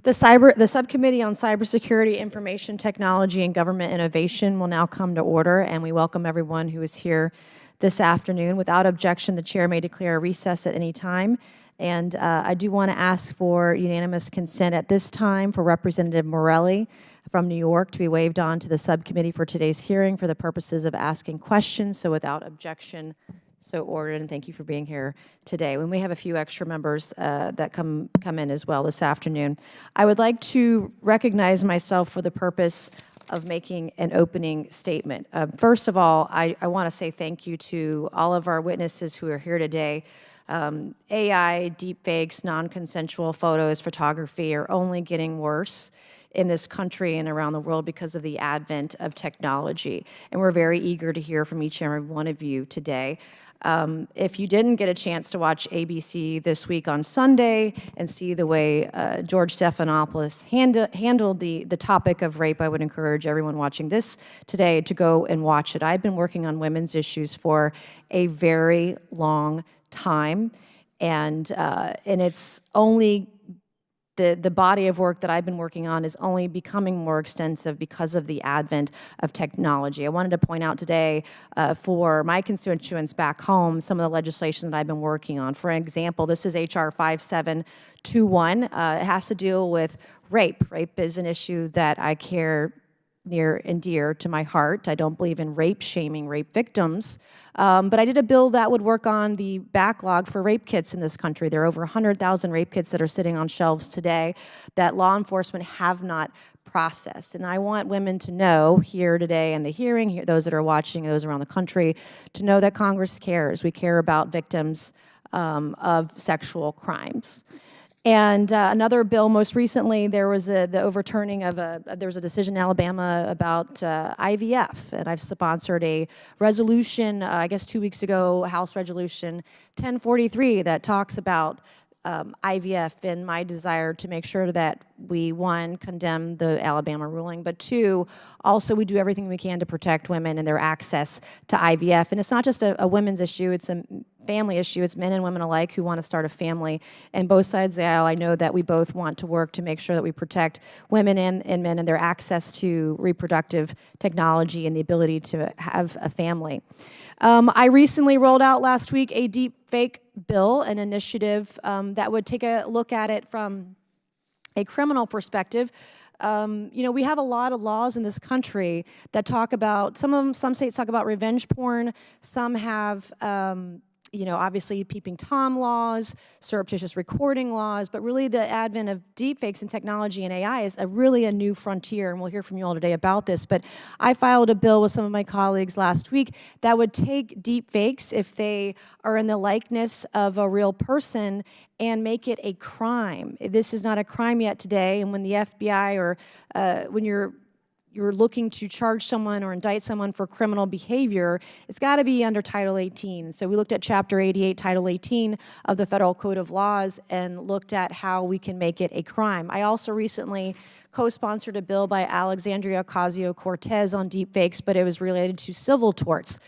The Subcommittee on Cybersecurity, Information Technology, and Government Innovation will now come to order, and we welcome everyone who is here this afternoon. Without objection, the chair may declare a recess at any time. And I do want to ask for unanimous consent at this time for Representative Morelli from New York to be waived on to the subcommittee for today's hearing for the purposes of asking questions. So without objection, so ordered, and thank you for being here today. We may have a few extra members that come in as well this afternoon. I would like to recognize myself for the purpose of making an opening statement. First of all, I want to say thank you to all of our witnesses who are here today. AI, deepfakes, non-consensual photos, photography are only getting worse in this country and around the world because of the advent of technology. And we're very eager to hear from each and every one of you today. If you didn't get a chance to watch ABC this week on Sunday and see the way George Stephanopoulos handled the topic of rape, I would encourage everyone watching this today to go and watch it. I've been working on women's issues for a very long time, and it's only the body of work that I've been working on is only becoming more extensive because of the advent of technology. I wanted to point out today for my constituents back home some of the legislation that I've been working on. For example, this is H.R. 5721. It has to deal with rape. Rape is an issue that I care near and dear to my heart. I don't believe in rape shaming rape victims, but I did a bill that would work on the backlog for rape kits in this country. There are over 100,000 rape kits that are sitting on shelves today that law enforcement have not processed. And I want women to know here today in the hearing, those that are watching, those around the country, to know that Congress cares. We care about victims of sexual crimes. And another bill, most recently, there was the overturning of there was a decision in Alabama about IVF, and I've sponsored a resolution, I guess 2 weeks ago, House Resolution 1043, that talks about IVF and my desire to make sure that we, one, condemn the Alabama ruling, but two, also we do everything we can to protect women and their access to IVF. And it's not just a women's issue, it's a family issue. It's men and women alike who want to start a family. And both sides of the aisle, I know that we both want to work to make sure that we protect women and men and their access to reproductive technology and the ability to have a family. I recently rolled out last week a deepfake bill, an initiative that would take a look at it from a criminal perspective. We have a lot of laws in this country that talk about, some states talk about revenge porn, some have obviously peeping Tom laws, surreptitious recording laws, but really the advent of deepfakes and technology and AI is really a new frontier, and we'll hear from you all today about this. But I filed a bill with some of my colleagues last week that would take deepfakes, if they are in the likeness of a real person, and make it a crime. This is not a crime yet today, and when the FBI or when you're looking to charge someone or indict someone for criminal behavior, it's got to be under Title 18. So we looked at Chapter 88, Title 18 of the Federal Code of Laws and looked at how we can make it a crime. I also recently co-sponsored a bill by Alexandria Ocasio-Cortez on deepfakes, but it was related to civil torts.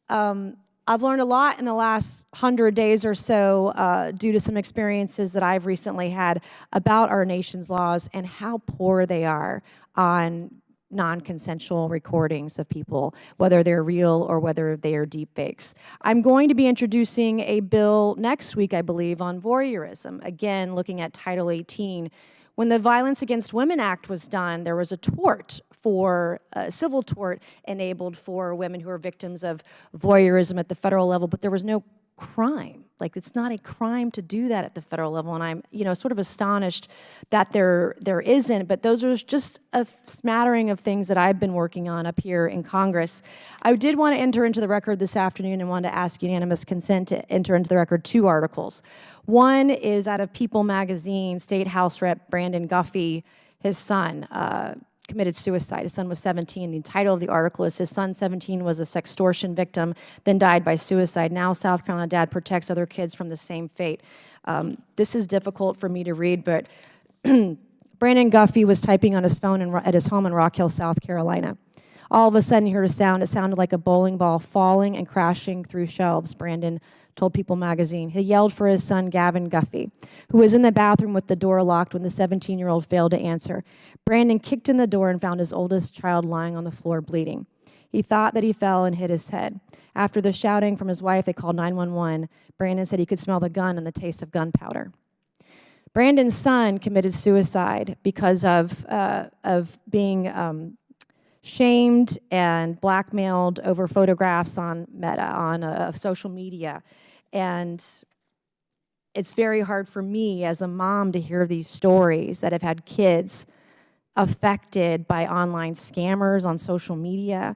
I've learned a lot in the last 100 days or so due to some experiences that I've recently had about our nation's laws and how poor they are on non-consensual recordings of people, whether they're real or whether they are deepfakes. I'm going to be introducing a bill next week, I believe, on voyeurism, again, looking at Title 18. When the Violence Against Women Act was done, there was a tort for civil tort enabled for women who are victims of voyeurism at the federal level, but there was no crime. Like, it's not a crime to do that at the federal level, and I'm, sort of astonished that there isn't, but those are just a smattering of things that I've been working on up here in Congress. I did want to enter into the record this afternoon and wanted to ask unanimous consent to enter into the record 2 articles. One is out of People magazine, State House Rep Brandon Guffey, his son, committed suicide. His son was 17. The title of the article is, his son, 17, was a sextortion victim, then died by suicide. Now South Carolina dad protects other kids from the same fate. This is difficult for me to read, but Brandon Guffey was typing on his phone at his home in Rock Hill, South Carolina. All of a sudden, he heard a sound. It sounded like a bowling ball falling and crashing through shelves, Brandon told People magazine. He yelled for his son, Gavin Guffey, who was in the bathroom with the door locked when the 17-year-old failed to answer. Brandon kicked in the door and found his oldest child lying on the floor bleeding. He thought that he fell and hit his head. After the shouting from his wife, they called 911. Brandon said he could smell the gun and the taste of gunpowder. Brandon's son committed suicide because of being shamed and blackmailed over photographs on social media. And it's very hard for me as a mom to hear these stories that have had kids affected by online scammers on social media.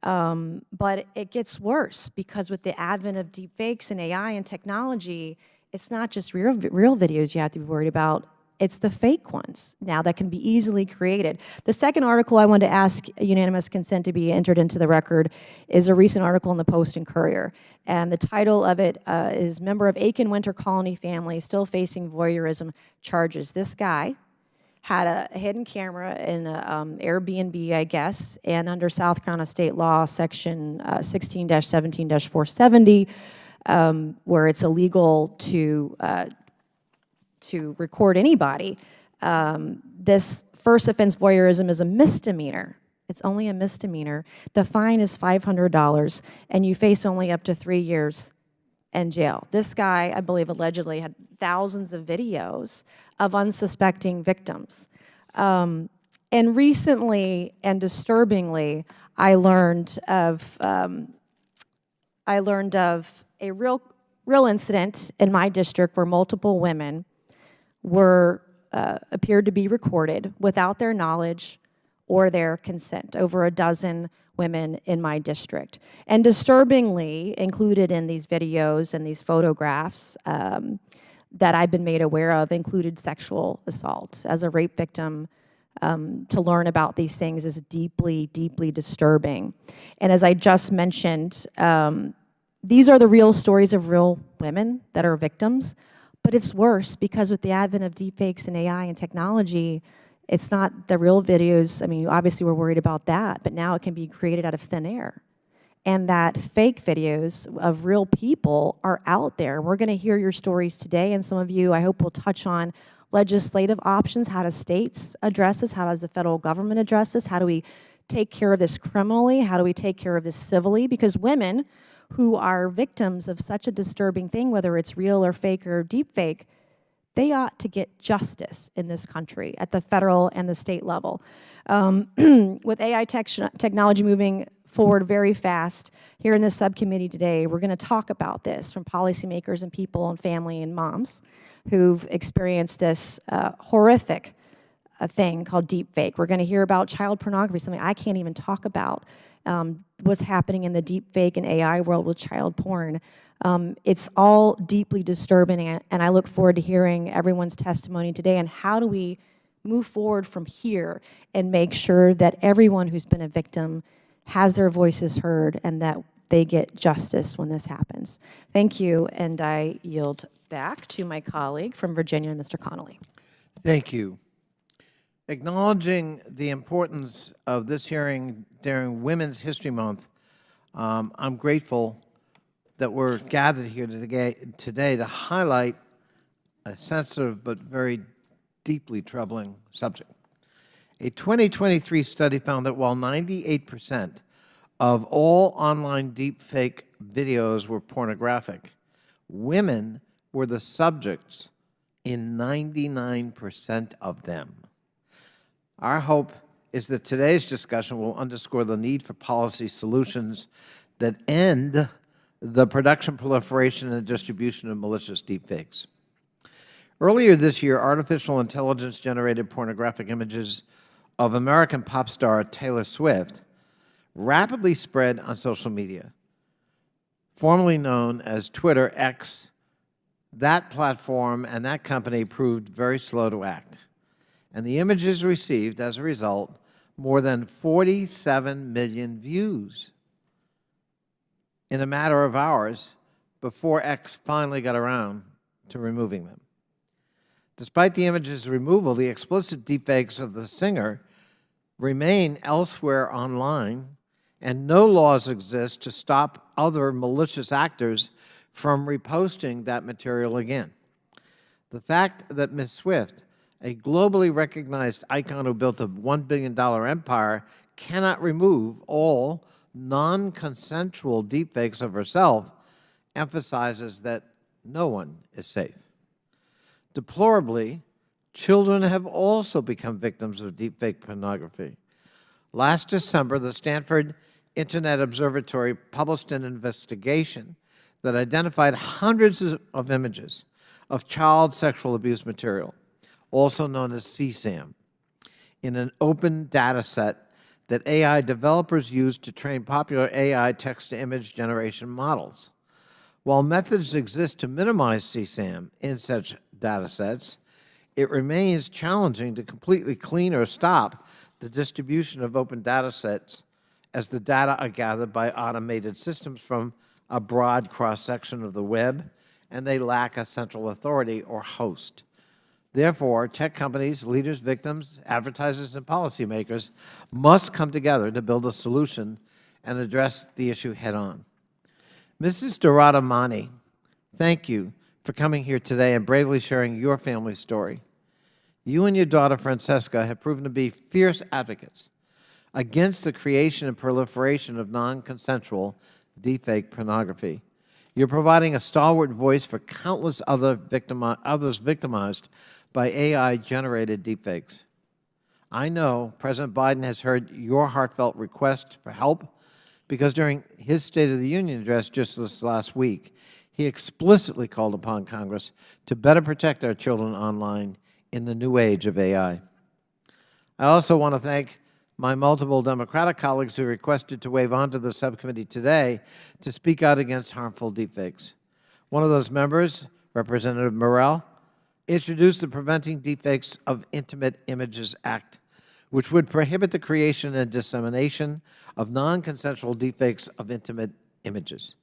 But it gets worse because with the advent of deepfakes and AI and technology, it's not just real videos you have to be worried about. It's the fake ones now that can be easily created. The second article I wanted to ask unanimous consent to be entered into the record is a recent article in the Post and Courier. And the title of it is Member of Aiken Winter Colony Family Still Facing Voyeurism Charges. This guy had a hidden camera in an Airbnb, I guess, and under South Carolina state law, section 16-17-470, where it's illegal to record anybody. This first offense voyeurism is a misdemeanor. It's only a misdemeanor. The fine is $500, and you face only up to 3 years in jail. This guy, I believe, allegedly had thousands of videos of unsuspecting victims. And recently and disturbingly, I learned of a real incident in my district where multiple women were appeared to be recorded without their knowledge or their consent. Over a dozen women in my district. And disturbingly included in these videos and these photographs that I've been made aware of included sexual assault. As a rape victim, to learn about these things is deeply, deeply disturbing. And as I just mentioned, these are the real stories of real women that are victims. But it's worse because with the advent of deepfakes and AI and technology, it's not the real videos. I mean, obviously we're worried about that, but now it can be created out of thin air. And that fake videos of real people are out there. We're gonna hear your stories today, and some of you, I hope, will touch on legislative options. How do states address this? How does the federal government address this? How do we take care of this criminally? How do we take care of this civilly? Because women who are victims of such a disturbing thing, whether it's real or fake or deep fake, they ought to get justice in this country at the federal and the state level. With AI technology moving forward very fast, here in this subcommittee today, we're gonna talk about this from policymakers and people and family and moms who've experienced this horrific thing called deepfake. We're gonna hear about child pornography, something I can't even talk about. What's happening in the deepfake and AI world with child porn. It's all deeply disturbing, and I look forward to hearing everyone's testimony today and how do we move forward from here and make sure that everyone who's been a victim has their voices heard and that they get justice when this happens. Thank you, and I yield back to my colleague from Virginia, Mr. Connolly. Thank you. Acknowledging the importance of this hearing during Women's History Month, I'm grateful that we're gathered here today to highlight a sensitive but very deeply troubling subject. A 2023 study found that while 98% of all online deepfake videos were pornographic, women were the subjects in 99% of them. Our hope is that today's discussion will underscore the need for policy solutions that end the production, proliferation, and distribution of malicious deepfakes. Earlier this year, artificial intelligence-generated pornographic images of American pop star Taylor Swift rapidly spread on social media. Formerly known as Twitter X, that platform and that company proved very slow to act. And the images received, as a result, more than 47 million views in a matter of hours before X finally got around to removing them. Despite the image's removal, the explicit deepfakes of the singer remain elsewhere online, and no laws exist to stop other malicious actors from reposting that material again. The fact that Ms. Swift, a globally recognized icon who built a $1 billion empire, cannot remove all non-consensual deepfakes of herself emphasizes that no one is safe. Deplorably, children have also become victims of deepfake pornography. Last December, the Stanford Internet Observatory published an investigation that identified hundreds of images of child sexual abuse material, also known as CSAM, in an open data set that AI developers use to train popular AI text-to-image generation models. While methods exist to minimize CSAM in such data sets, it remains challenging to completely clean or stop the distribution of open data sets as the data are gathered by automated systems from a broad cross-section of the web, and they lack a central authority or host. Therefore, tech companies, leaders, victims, advertisers, and policymakers must come together to build a solution and address the issue head-on. Mrs. Dorada Mani, thank you for coming here today and bravely sharing your family story. You and your daughter, Francesca, have proven to be fierce advocates against the creation and proliferation of non-consensual deepfake pornography. You're providing a stalwart voice for countless others victimized by AI-generated deepfakes. I know President Biden has heard your heartfelt request for help because during his State of the Union address just this last week, he explicitly called upon Congress to better protect our children online in the new age of AI. I also want to thank my multiple Democratic colleagues who requested to wave onto the subcommittee today to speak out against harmful deepfakes. One of those members, Representative Morell, introduced the Preventing Deepfakes of Intimate Images Act, which would prohibit the creation and dissemination of non-consensual deepfakes of intimate images.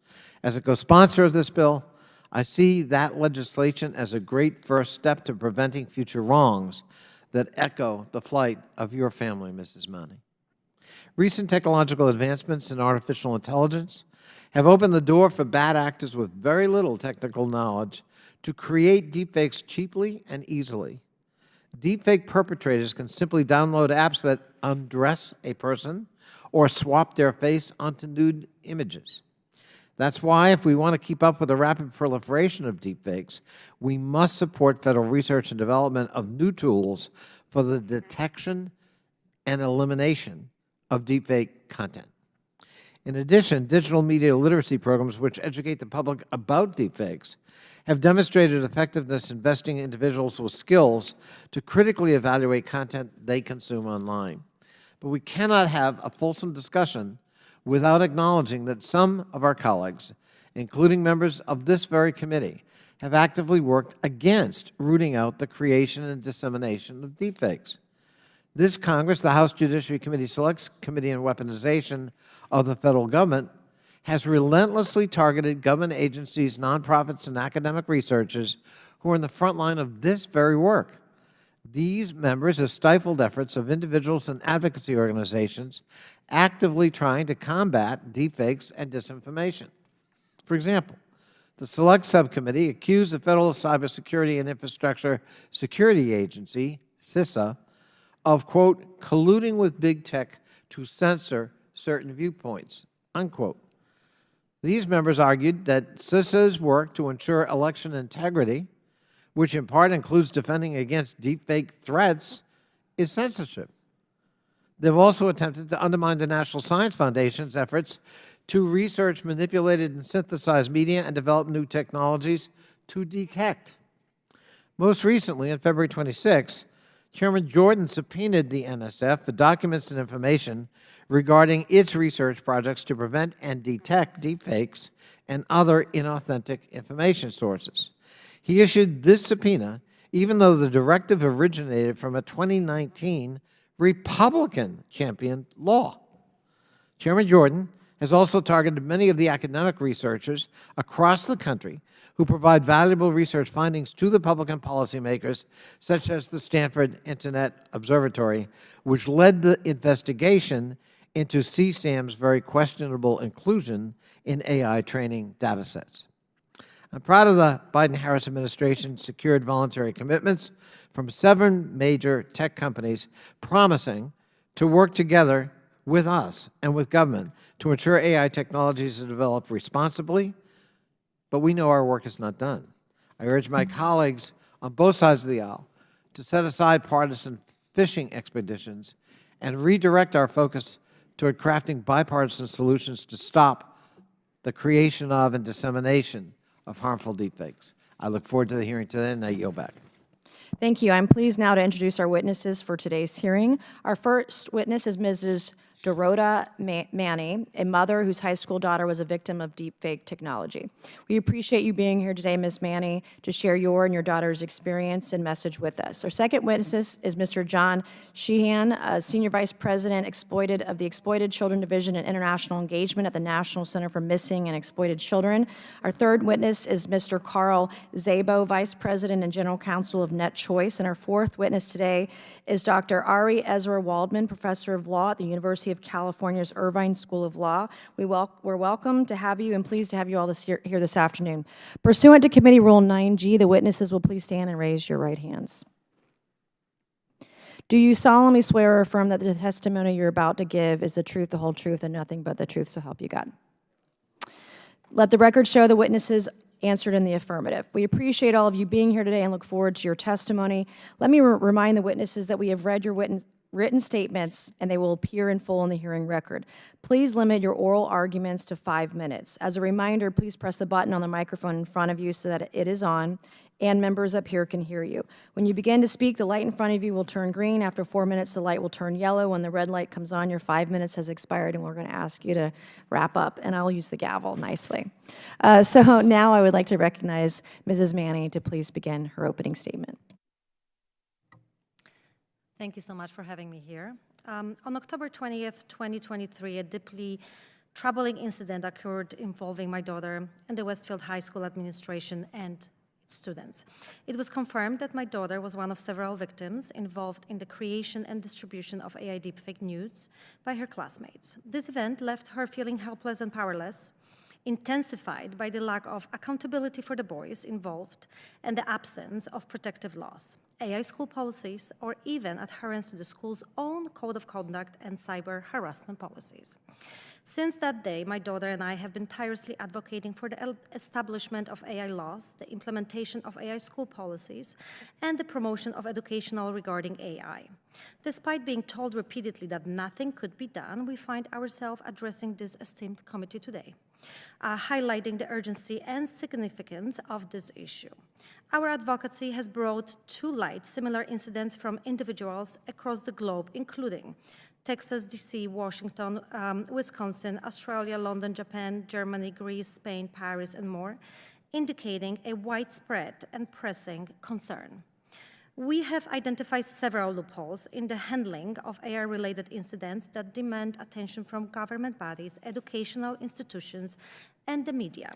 As a co-sponsor of this bill, I see that legislation as a great first step to preventing future wrongs that echo the flight of your family, Mrs. Mani. Recent technological advancements in artificial intelligence have opened the door for bad actors with very little technical knowledge to create deepfakes cheaply and easily. Deepfake perpetrators can simply download apps that undress a person or swap their face onto nude images. That's why, if we want to keep up with the rapid proliferation of deepfakes, we must support federal research and development of new tools for the detection and elimination of deepfake content. In addition, digital media literacy programs which educate the public about deepfakes have demonstrated effectiveness in investing individuals with skills to critically evaluate content they consume online. But we cannot have a fulsome discussion without acknowledging that some of our colleagues, including members of this very committee, have actively worked against rooting out the creation and dissemination of deepfakes. This Congress, the House Judiciary Committee Select Committee on Weaponization of the Federal Government, has relentlessly targeted government agencies, nonprofits, and academic researchers who are in the front line of this very work. These members have stifled efforts of individuals and advocacy organizations actively trying to combat deepfakes and disinformation. For example, the Select Subcommittee accused the Federal Cybersecurity and Infrastructure Security Agency, CISA, of, quote, colluding with big tech to censor certain viewpoints, unquote. These members argued that CISA's work to ensure election integrity, which in part includes defending against deepfake threats, is censorship. They've also attempted to undermine the National Science Foundation's efforts to research manipulated and synthesized media and develop new technologies to detect. Most recently, on February 26, Chairman Jordan subpoenaed the NSF for documents and information regarding its research projects to prevent and detect deepfakes and other inauthentic information sources. He issued this subpoena even though the directive originated from a 2019 Republican-championed law. Chairman Jordan has also targeted many of the academic researchers across the country who provide valuable research findings to the public and policymakers, such as the Stanford Internet Observatory, which led the investigation into CSAM's very questionable inclusion in AI training datasets. I'm proud of the Biden-Harris administration secured voluntary commitments from 7 major tech companies promising to work together with us and with government to ensure AI technologies are developed responsibly, but we know our work is not done. I urge my colleagues on both sides of the aisle to set aside partisan fishing expeditions and redirect our focus toward crafting bipartisan solutions to stop the creation of and dissemination of harmful deepfakes. I look forward to the hearing today, and I yield back. Thank you. I'm pleased now to introduce our witnesses for today's hearing. Our first witness is Mrs. Dorota Manny, a mother whose high school daughter was a victim of deepfake technology. We appreciate you being here today, Ms. Manny, to share your and your daughter's experience and message with us. Our second witness is Mr. John Sheehan, Senior Vice President of the Exploited Children Division and International Engagement at the National Center for Missing and Exploited Children. Our third witness is Mr. Carl Szabo, Vice President and General Counsel of Net Choice. And our fourth witness today is Dr. Ari Ezra Waldman, Professor of Law at the University of California's Irvine School of Law. We're welcome to have you and pleased to have you all here this afternoon. Pursuant to Committee Rule 9G, the witnesses will please stand and raise your right hands. Do you solemnly swear or affirm that the testimony you're about to give is the truth, the whole truth, and nothing but the truth, so help you God? Let the record show the witnesses answered in the affirmative. We appreciate all of you being here today and look forward to your testimony. Let me remind the witnesses that we have read your written statements and they will appear in full in the hearing record. Please limit your oral arguments to 5 minutes. As a reminder, please press the button on the microphone in front of you so that it is on and members up here can hear you. When you begin to speak, the light in front of you will turn green. After 4 minutes, the light will turn yellow. When the red light comes on, your 5 minutes has expired, and we're going to ask you to wrap up, and I'll use the gavel nicely. So now I would like to recognize Mrs. Manny to please begin her opening statement. Thank you so much for having me here. On October 20th, 2023, a deeply troubling incident occurred involving my daughter and the Westfield High School administration and students. It was confirmed that my daughter was one of several victims involved in the creation and distribution of AI deepfake nudes by her classmates. This event left her feeling helpless and powerless, intensified by the lack of accountability for the boys involved and the absence of protective laws, AI school policies, or even adherence to the school's own code of conduct and cyber harassment policies. Since that day, my daughter and I have been tirelessly advocating for the establishment of AI laws, the implementation of AI school policies, and the promotion of educational regarding AI. Despite being told repeatedly that nothing could be done, we find ourselves addressing this esteemed committee today, highlighting the urgency and significance of this issue. Our advocacy has brought to light similar incidents from individuals across the globe, including Texas, DC, Washington, Wisconsin, Australia, London, Japan, Germany, Greece, Spain, Paris, and more, indicating a widespread and pressing concern. We have identified several loopholes in the handling of AI-related incidents that demand attention from government bodies, educational institutions, and the media.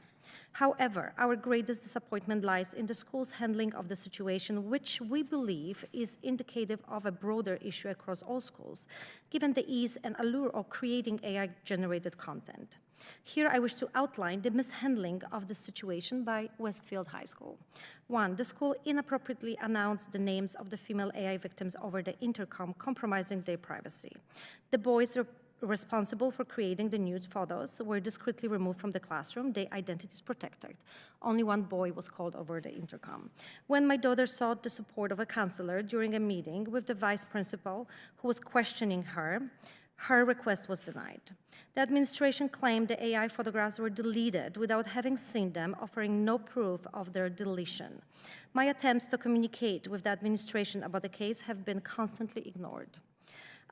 However, our greatest disappointment lies in the school's handling of the situation, which we believe is indicative of a broader issue across all schools, given the ease and allure of creating AI-generated content. Here, I wish to outline the mishandling of the situation by Westfield High School. 1, the school inappropriately announced the names of the female AI victims over the intercom, compromising their privacy. The boys responsible for creating the nude photos were discreetly removed from the classroom, their identities protected. Only 1 boy was called over the intercom. When my daughter sought the support of a counselor during a meeting with the vice principal who was questioning her, her request was denied. The administration claimed the AI photographs were deleted without having seen them, offering no proof of their deletion. My attempts to communicate with the administration about the case have been constantly ignored.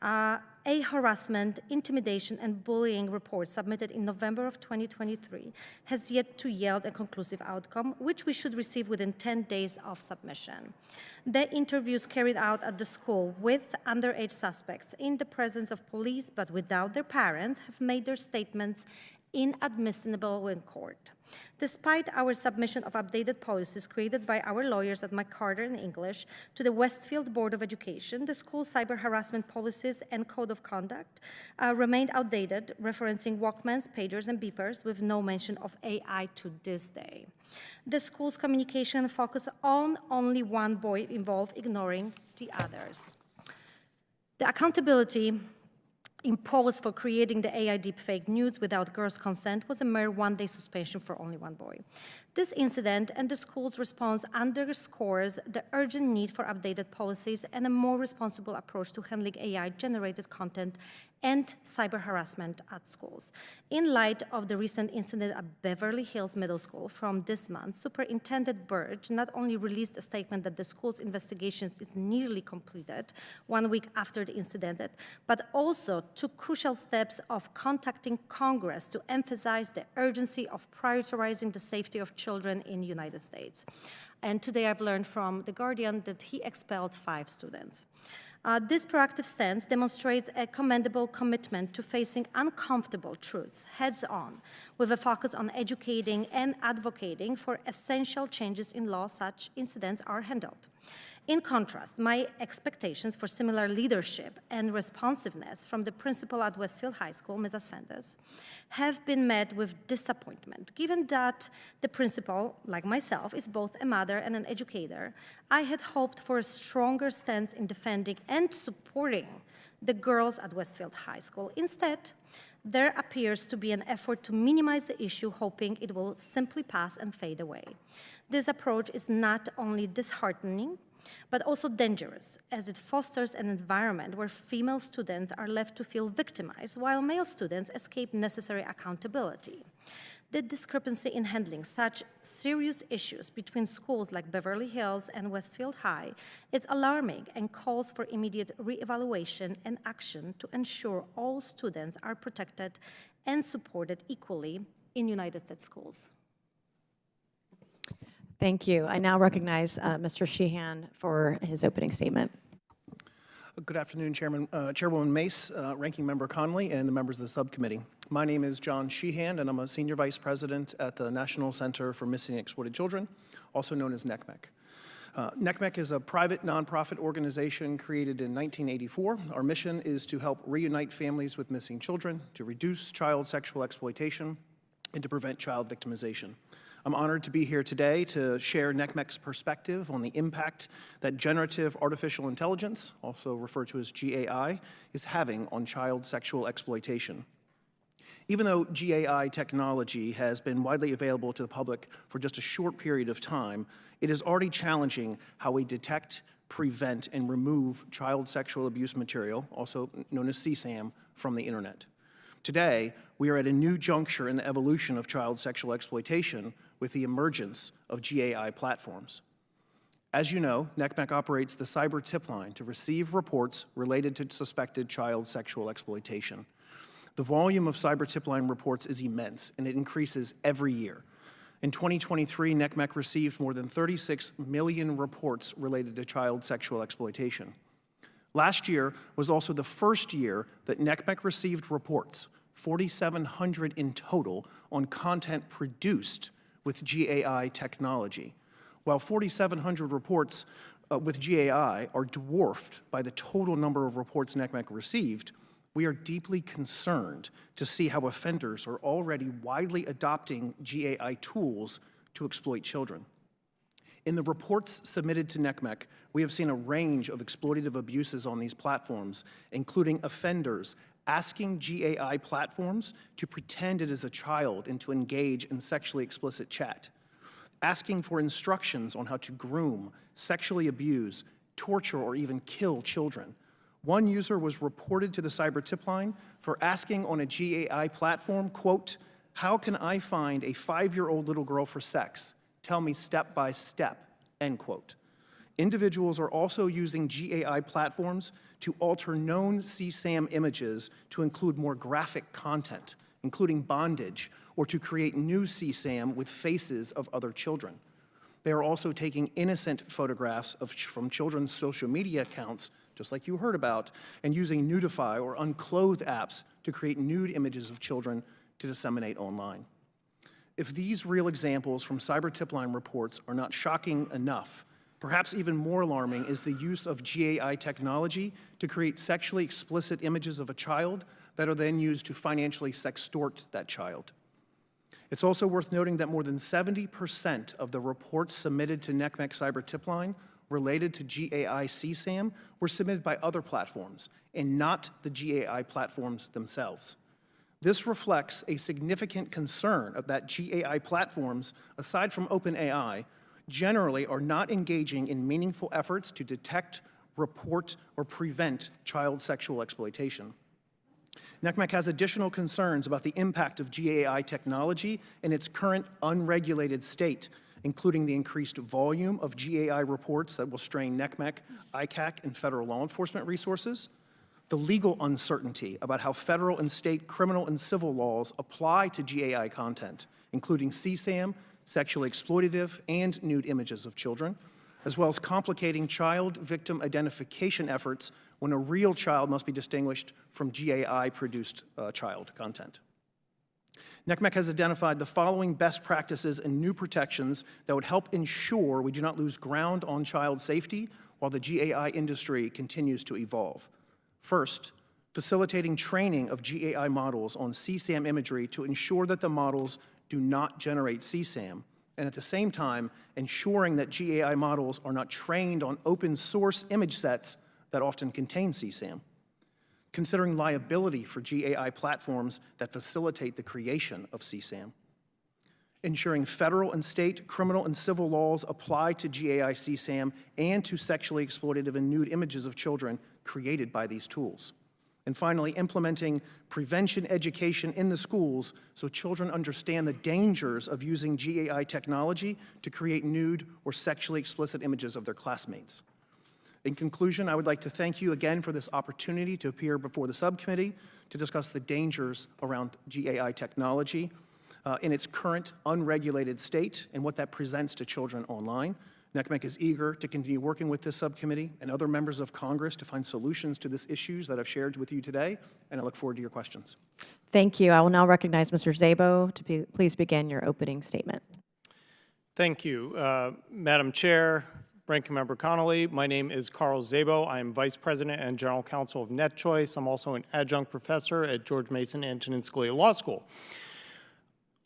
A harassment, intimidation, and bullying report submitted in November of 2023 has yet to yield a conclusive outcome, which we should receive within 10 days of submission. The interviews carried out at the school with underage suspects in the presence of police but without their parents have made their statements inadmissible in court. Despite our submission of updated policies created by our lawyers at McCarter in English to the Westfield Board of Education, the school's cyber harassment policies and code of conduct remained outdated, referencing Walkmans, pagers, and beepers with no mention of AI to this day. The school's communication focused on only one boy involved, ignoring the others. The accountability imposed for creating the AI deepfake nudes without girls' consent was a mere one-day suspension for only one boy. This incident and the school's response underscores the urgent need for updated policies and a more responsible approach to handling AI-generated content and cyber harassment at schools. In light of the recent incident at Beverly Hills Middle School from this month, Superintendent Burge not only released a statement that the school's investigations is nearly completed 1 week after the incident, but also took crucial steps of contacting Congress to emphasize the urgency of prioritizing the safety of children in the United States. And today I've learned from The Guardian that he expelled 5 students. This proactive stance demonstrates a commendable commitment to facing uncomfortable truths heads-on, with a focus on educating and advocating for essential changes in law such incidents are handled. In contrast, my expectations for similar leadership and responsiveness from the principal at Westfield High School, Mrs. Fendes, have been met with disappointment. Given that the principal, like myself, is both a mother and an educator, I had hoped for a stronger stance in defending and supporting the girls at Westfield High School. Instead, there appears to be an effort to minimize the issue, hoping it will simply pass and fade away. This approach is not only disheartening, but also dangerous, as it fosters an environment where female students are left to feel victimized, while male students escape necessary accountability. The discrepancy in handling such serious issues between schools like Beverly Hills and Westfield High is alarming and calls for immediate reevaluation and action to ensure all students are protected and supported equally in United States schools. Thank you. I now recognize Mr. Sheehan for his opening statement. Good afternoon, Chairwoman Mace, Ranking Member Conley, and the members of the subcommittee. My name is John Sheehan, and I'm a Senior Vice President at the National Center for Missing and Exploited Children, also known as NCMEC. NCMEC is a private nonprofit organization created in 1984. Our mission is to help reunite families with missing children, to reduce child sexual exploitation, and to prevent child victimization. I'm honored to be here today to share NCMEC's perspective on the impact that generative artificial intelligence, also referred to as GAI, is having on child sexual exploitation. Even though GAI technology has been widely available to the public for just a short period of time, it is already challenging how we detect, prevent, and remove child sexual abuse material, also known as CSAM, from the internet. Today, we are at a new juncture in the evolution of child sexual exploitation with the emergence of GAI platforms. As you know, NCMEC operates the cyber tip line to receive reports related to suspected child sexual exploitation. The volume of cyber tip line reports is immense, and it increases every year. In 2023, NCMEC received more than 36 million reports related to child sexual exploitation. Last year was also the first year that NCMEC received reports, 4,700 in total, on content produced with GAI technology. While 4,700 reports with GAI are dwarfed by the total number of reports NCMEC received, we are deeply concerned to see how offenders are already widely adopting GAI tools to exploit children. In the reports submitted to NCMEC, we have seen a range of exploitative abuses on these platforms, including offenders asking GAI platforms to pretend it is a child and to engage in sexually explicit chat, asking for instructions on how to groom, sexually abuse, torture, or even kill children. One user was reported to the cyber tip line for asking on a GAI platform, quote, "How can I find a 5-year-old little girl for sex? Tell me step by step," end quote. individuals are also using GAI platforms to alter known CSAM images to include more graphic content, including bondage, or to create new CSAM with faces of other children. They are also taking innocent photographs from children's social media accounts, just like you heard about, and using nudify or unclothed apps to create nude images of children to disseminate online. If these real examples from cyber tip-line reports are not shocking enough, perhaps even more alarming is the use of GAI technology to create sexually explicit images of a child that are then used to financially sextort that child. It's also worth noting that more than 70% of the reports submitted to NCMEC Cyber Tipline related to GAI CSAM were submitted by other platforms and not the GAI platforms themselves. This reflects a significant concern that GAI platforms, aside from OpenAI, generally are not engaging in meaningful efforts to detect, report, or prevent child sexual exploitation. NCMEC has additional concerns about the impact of GAI technology in its current unregulated state, including the increased volume of GAI reports that will strain NCMEC, ICAC, and federal law enforcement resources, the legal uncertainty about how federal and state criminal and civil laws apply to GAI content, including CSAM, sexually exploitative, and nude images of children, as well as complicating child victim identification efforts when a real child must be distinguished from GAI-produced child content. NCMEC has identified the following best practices and new protections that would help ensure we do not lose ground on child safety while the GAI industry continues to evolve. First, facilitating training of GAI models on CSAM imagery to ensure that the models do not generate CSAM, and at the same time, ensuring that GAI models are not trained on open source image sets that often contain CSAM. Considering liability for GAI platforms that facilitate the creation of CSAM. Ensuring federal and state criminal and civil laws apply to GAI CSAM and to sexually exploitative and nude images of children created by these tools. And finally, implementing prevention education in the schools so children understand the dangers of using GAI technology to create nude or sexually explicit images of their classmates. In conclusion, I would like to thank you again for this opportunity to appear before the subcommittee to discuss the dangers around GAI technology in its current unregulated state and what that presents to children online. NCMEC is eager to continue working with this subcommittee and other members of Congress to find solutions to these issues that I've shared with you today, and I look forward to your questions. Thank you. I will now recognize Mr. Szabo to please begin your opening statement. Thank you, Madam Chair, Ranking Member Connolly. My name is Carl Szabo. I am Vice President and General Counsel of NetChoice. I'm also an adjunct professor at George Mason Antonin Scalia Law School.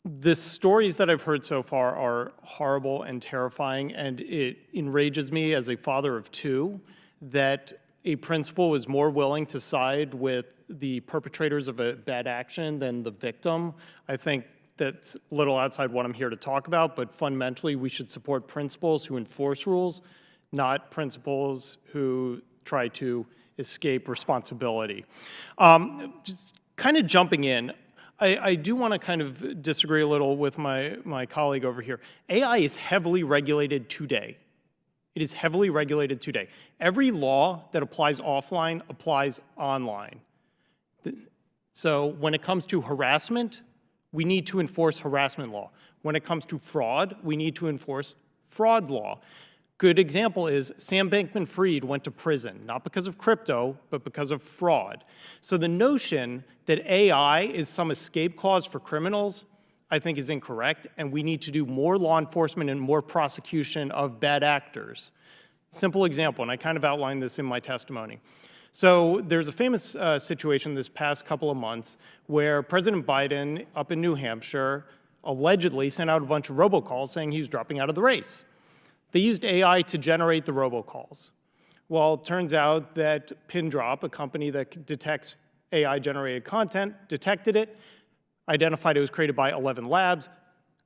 The stories that I've heard so far are horrible and terrifying, and it enrages me as a father of two that a principal was more willing to side with the perpetrators of a bad action than the victim. I think that's a little outside what I'm here to talk about, but fundamentally we should support principals who enforce rules, not principals who try to escape responsibility. Just kind of jumping in, I do want to kind of disagree a little with my colleague over here. AI is heavily regulated today. It is heavily regulated today. Every law that applies offline applies online. So when it comes to harassment, we need to enforce harassment law. When it comes to fraud, we need to enforce fraud law. Good example is Sam Bankman-Fried went to prison, not because of crypto, but because of fraud. So the notion that AI is some escape clause for criminals, I think is incorrect, and we need to do more law enforcement and more prosecution of bad actors. Simple example, and I kind of outlined this in my testimony. So there's a famous situation this past couple of months where President Biden up in New Hampshire allegedly sent out a bunch of robocalls saying he was dropping out of the race. They used AI to generate the robocalls. Well, it turns out that Pindrop, a company that detects AI-generated content, detected it, identified it was created by 11 Labs,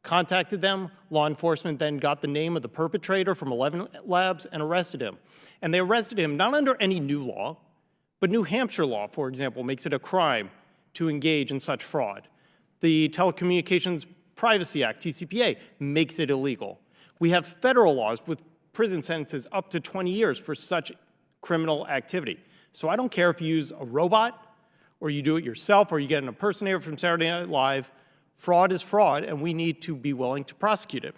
contacted them. Law enforcement then got the name of the perpetrator from 11 Labs and arrested him. And they arrested him not under any new law, but New Hampshire law, for example, makes it a crime to engage in such fraud. The Telecommunications Privacy Act, TCPA, makes it illegal. We have federal laws with prison sentences up to 20 years for such criminal activity. So I don't care if you use a robot, or you do it yourself, or you get an impersonator from Saturday Night Live. Fraud is fraud, and we need to be willing to prosecute it.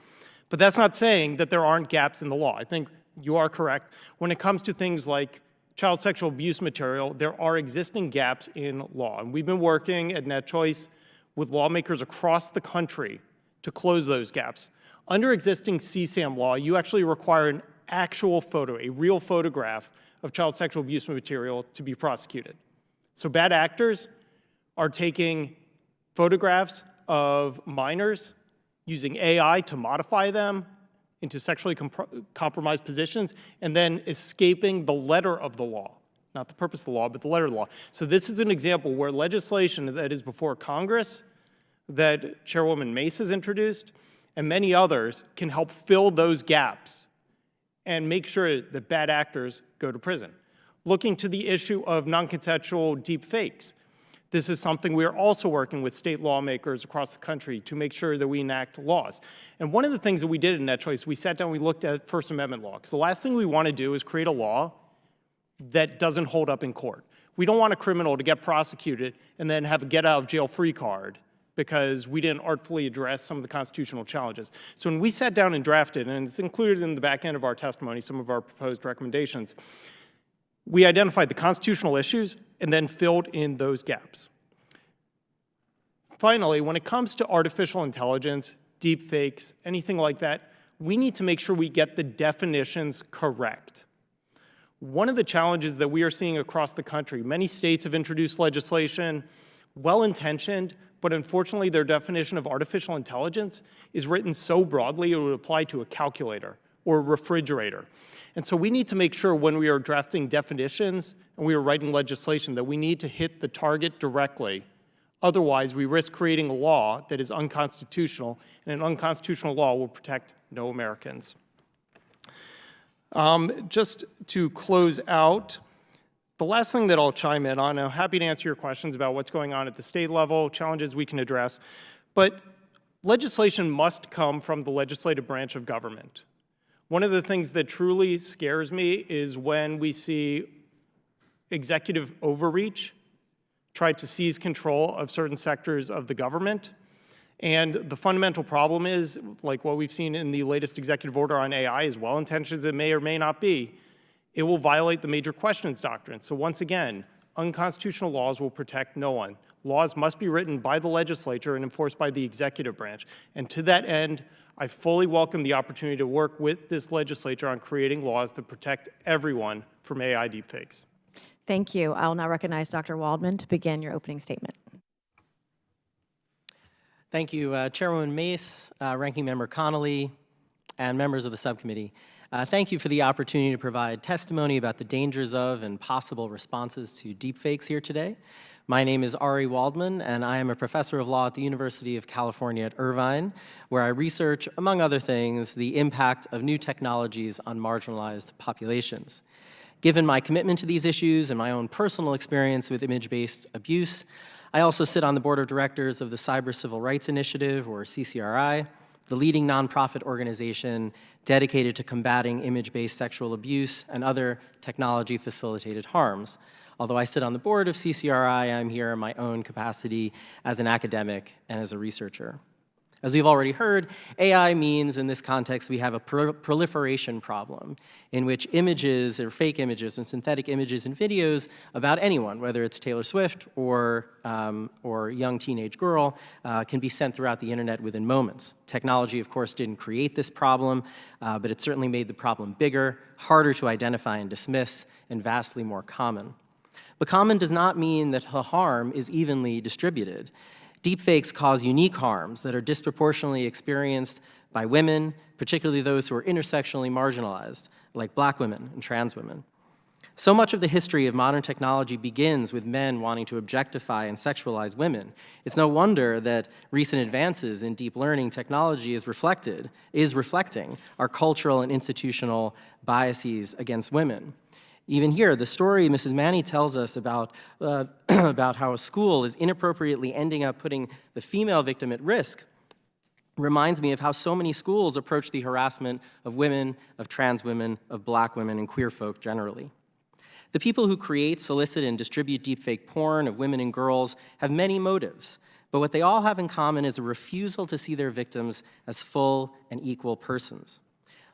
But that's not saying that there aren't gaps in the law. I think you are correct. When it comes to things like child sexual abuse material, there are existing gaps in law. And we've been working at NetChoice with lawmakers across the country to close those gaps. Under existing CSAM law, you actually require an actual photo, a real photograph of child sexual abuse material to be prosecuted. So bad actors are taking photographs of minors, using AI to modify them into sexually compromised positions, and then escaping the letter of the law. Not the purpose of the law, but the letter of the law. So this is an example where legislation that is before Congress, that Chairwoman Mace has introduced, and many others can help fill those gaps and make sure that bad actors go to prison. Looking to the issue of non-consensual deepfakes, this is something we are also working with state lawmakers across the country to make sure that we enact laws. And one of the things that we did in NetChoice, we sat down, we looked at First Amendment law, because the last thing we want to do is create a law that doesn't hold up in court. We don't want a criminal to get prosecuted and then have a get-out-of-jail-free card because we didn't artfully address some of the constitutional challenges. So when we sat down and drafted, and it's included in the back end of our testimony, some of our proposed recommendations, we identified the constitutional issues and then filled in those gaps. Finally, when it comes to artificial intelligence, deepfakes, anything like that, we need to make sure we get the definitions correct. One of the challenges that we are seeing across the country, many states have introduced legislation, well-intentioned, but unfortunately their definition of artificial intelligence is written so broadly it would apply to a calculator or a refrigerator. And so we need to make sure when we are drafting definitions and we are writing legislation that we need to hit the target directly. Otherwise, we risk creating a law that is unconstitutional, and an unconstitutional law will protect no Americans. Just to close out, the last thing that I'll chime in on, I'm happy to answer your questions about what's going on at the state level, challenges we can address, but legislation must come from the legislative branch of government. One of the things that truly scares me is when we see executive overreach try to seize control of certain sectors of the government. And the fundamental problem is, like what we've seen in the latest executive order on AI, as well-intentioned as it may or may not be, it will violate the major questions doctrine. So once again, unconstitutional laws will protect no one. Laws must be written by the legislature and enforced by the executive branch. And to that end, I fully welcome the opportunity to work with this legislature on creating laws that protect everyone from AI deepfakes. Thank you. I will now recognize Dr. Waldman to begin your opening statement. Thank you, Chairwoman Mace, Ranking Member Connolly, and members of the subcommittee. Thank you for the opportunity to provide testimony about the dangers of and possible responses to deepfakes here today. My name is Ari Waldman, and I am a professor of law at the University of California at Irvine, where I research, among other things, the impact of new technologies on marginalized populations. Given my commitment to these issues and my own personal experience with image-based abuse, I also sit on the board of directors of the Cyber Civil Rights Initiative, or CCRI, the leading nonprofit organization dedicated to combating image-based sexual abuse and other technology-facilitated harms. Although I sit on the board of CCRI, I'm here in my own capacity as an academic and as a researcher. As we've already heard, AI means in this context we have a proliferation problem in which images or fake images and synthetic images and videos about anyone, whether it's Taylor Swift or a young teenage girl, can be sent throughout the internet within moments. Technology, of course, didn't create this problem, but it certainly made the problem bigger, harder to identify and dismiss, and vastly more common. But common does not mean that the harm is evenly distributed. Deepfakes cause unique harms that are disproportionately experienced by women, particularly those who are intersectionally marginalized, like Black women and trans women. So much of the history of modern technology begins with men wanting to objectify and sexualize women. It's no wonder that recent advances in deep learning technology is reflecting our cultural and institutional biases against women. Even here, the story Mrs. Manny tells us about how a school is inappropriately ending up putting the female victim at risk reminds me of how so many schools approach the harassment of women, of trans women, of black women, and queer folk generally. The people who create, solicit, and distribute deepfake porn of women and girls have many motives, but what they all have in common is a refusal to see their victims as full and equal persons.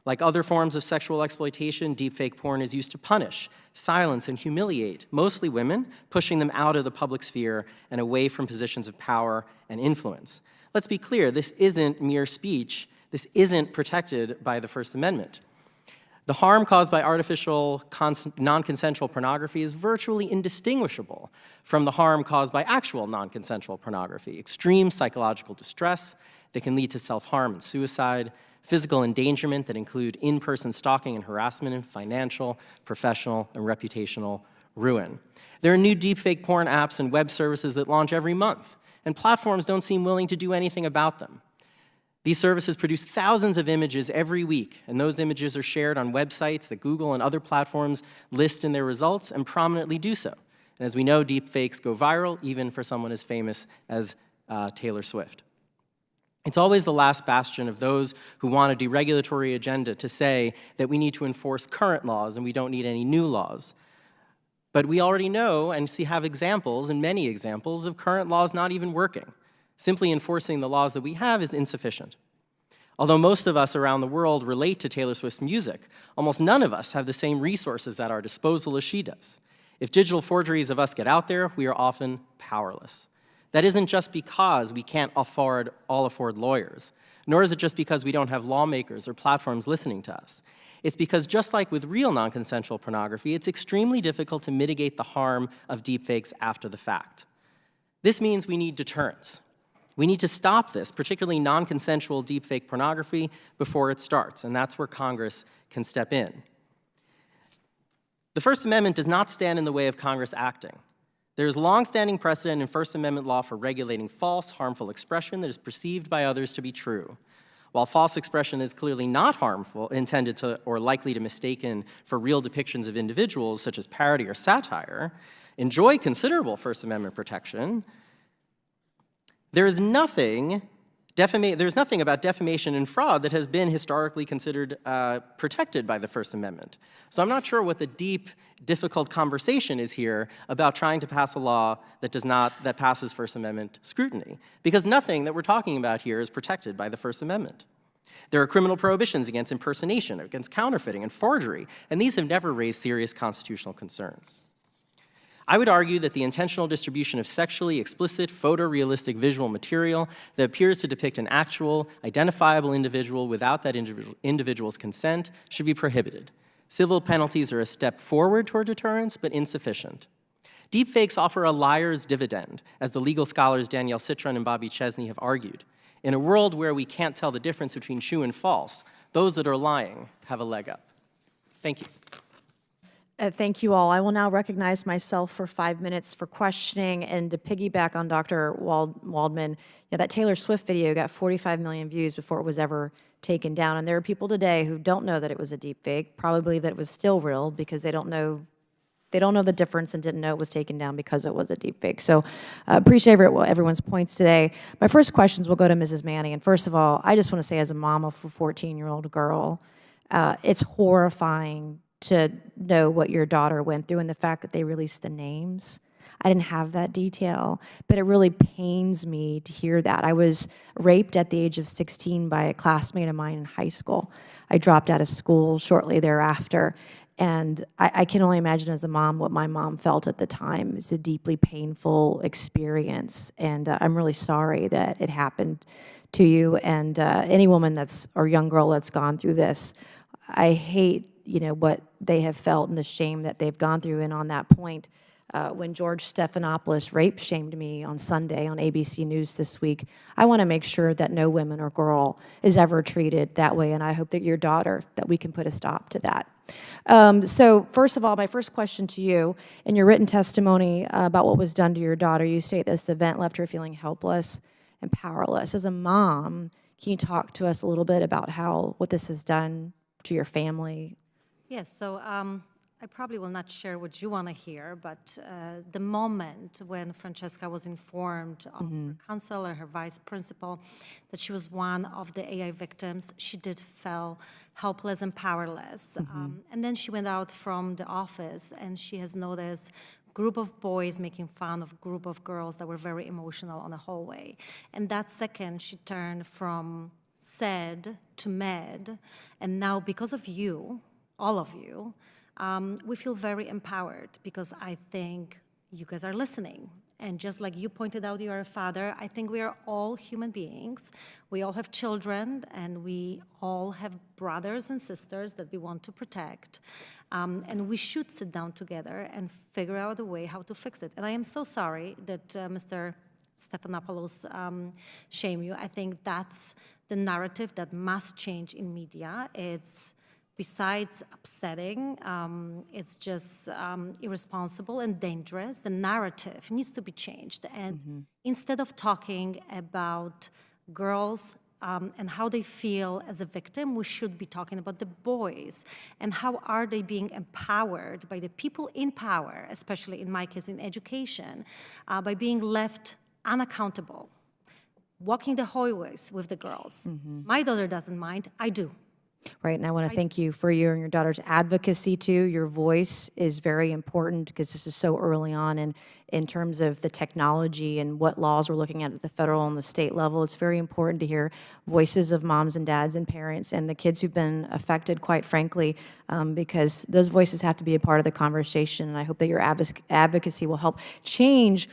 Like other forms of sexual exploitation, deepfake porn is used to punish, silence, and humiliate, mostly women, pushing them out of the public sphere and away from positions of power and influence. Let's be clear, this isn't mere speech. This isn't protected by the First Amendment. The harm caused by artificial, non-consensual pornography is virtually indistinguishable from the harm caused by actual non-consensual pornography. Extreme psychological distress that can lead to self-harm and suicide, physical endangerment that include in-person stalking and harassment, and financial, professional, and reputational ruin. There are new deepfake porn apps and web services that launch every month, and platforms don't seem willing to do anything about them. These services produce thousands of images every week, and those images are shared on websites that Google and other platforms list in their results and prominently do so. And as we know, deepfakes go viral, even for someone as famous as Taylor Swift. It's always the last bastion of those who want a deregulatory agenda to say that we need to enforce current laws and we don't need any new laws. But we already know and have examples, and many examples, of current laws not even working. Simply enforcing the laws that we have is insufficient. Although most of us around the world relate to Taylor Swift's music, almost none of us have the same resources at our disposal as she does. If digital forgeries of us get out there, we are often powerless. That isn't just because we can't afford lawyers, nor is it just because we don't have lawmakers or platforms listening to us. It's because just like with real non-consensual pornography, it's extremely difficult to mitigate the harm of deepfakes after the fact. This means we need deterrence. We need to stop this, particularly non-consensual deepfake pornography, before it starts, and that's where Congress can step in. The First Amendment does not stand in the way of Congress acting. There is long-standing precedent in First Amendment law for regulating false, harmful expression that is perceived by others to be true. While false expression is clearly not harmful, intended to or likely to mistaken for real depictions of individuals, such as parody or satire, enjoy considerable First Amendment protection, there is nothing about defamation and fraud that has been historically considered protected by the First Amendment. So I'm not sure what the deep, difficult conversation is here about trying to pass a law that passes First Amendment scrutiny, because nothing that we're talking about here is protected by the First Amendment. There are criminal prohibitions against impersonation, against counterfeiting and forgery, and these have never raised serious constitutional concerns. I would argue that the intentional distribution of sexually explicit, photorealistic visual material that appears to depict an actual, identifiable individual without that individual's consent should be prohibited. Civil penalties are a step forward toward deterrence, but insufficient. Deepfakes offer a liar's dividend, as the legal scholars Danielle Citron and Bobby Chesney have argued. In a world where we can't tell the difference between true and false, those that are lying have a leg up. Thank you. Thank you all. I will now recognize myself for 5 minutes for questioning, and to piggyback on Dr. Waldman, that Taylor Swift video got 45 million views before it was ever taken down, and there are people today who don't know that it was a deep fake, probably believe that it was still real because they don't know the difference and didn't know it was taken down because it was a deep fake. So appreciate everyone's points today. My first questions will go to Mrs. Manning, and first of all, I just want to say as a mom of a 14-year-old girl, it's horrifying to know what your daughter went through and the fact that they released the names. I didn't have that detail, but it really pains me to hear that. I was raped at the age of 16 by a classmate of mine in high school. I dropped out of school shortly thereafter, and I can only imagine as a mom what my mom felt at the time. It's a deeply painful experience, and I'm really sorry that it happened to you. And any woman or young girl that's gone through this, I hate what they have felt and the shame that they've gone through. And on that point, when George Stephanopoulos rape shamed me on Sunday on ABC News this week, I want to make sure that no woman or girl is ever treated that way, and I hope that your daughter, that we can put a stop to that. So first of all, my first question to you, in your written testimony about what was done to your daughter, you state this event left her feeling helpless and powerless. As a mom, can you talk to us a little bit about what this has done to your family? Yes, so I probably will not share what you want to hear, but the moment when Francesca was informed of her counselor, her vice principal, that she was one of the AI victims, she did feel helpless and powerless. And then she went out from the office, and she has noticed group of boys making fun of group of girls that were very emotional on the hallway. And that second, she turned from sad to mad, and now because of you, all of you, we feel very empowered because I think you guys are listening. And just like you pointed out, you are a father, I think we are all human beings. We all have children, and we all have brothers and sisters that we want to protect. And we should sit down together and figure out a way how to fix it. And I am so sorry that Mr. Stephanopoulos shamed you. I think that's the narrative that must change in media. It's besides upsetting, it's just irresponsible and dangerous. The narrative needs to be changed. And instead of talking about girls and how they feel as a victim, we should be talking about the boys and how are they being empowered by the people in power, especially in my case in education, by being left unaccountable, walking the hallways with the girls. My daughter doesn't mind, I do. Right, and I want to thank you for your and your daughter's advocacy too. Your voice is very important because this is so early on in terms of the technology and what laws we're looking at the federal and the state level. It's very important to hear voices of moms and dads and parents and the kids who've been affected, quite frankly, because those voices have to be a part of the conversation. And I hope that your advocacy will help change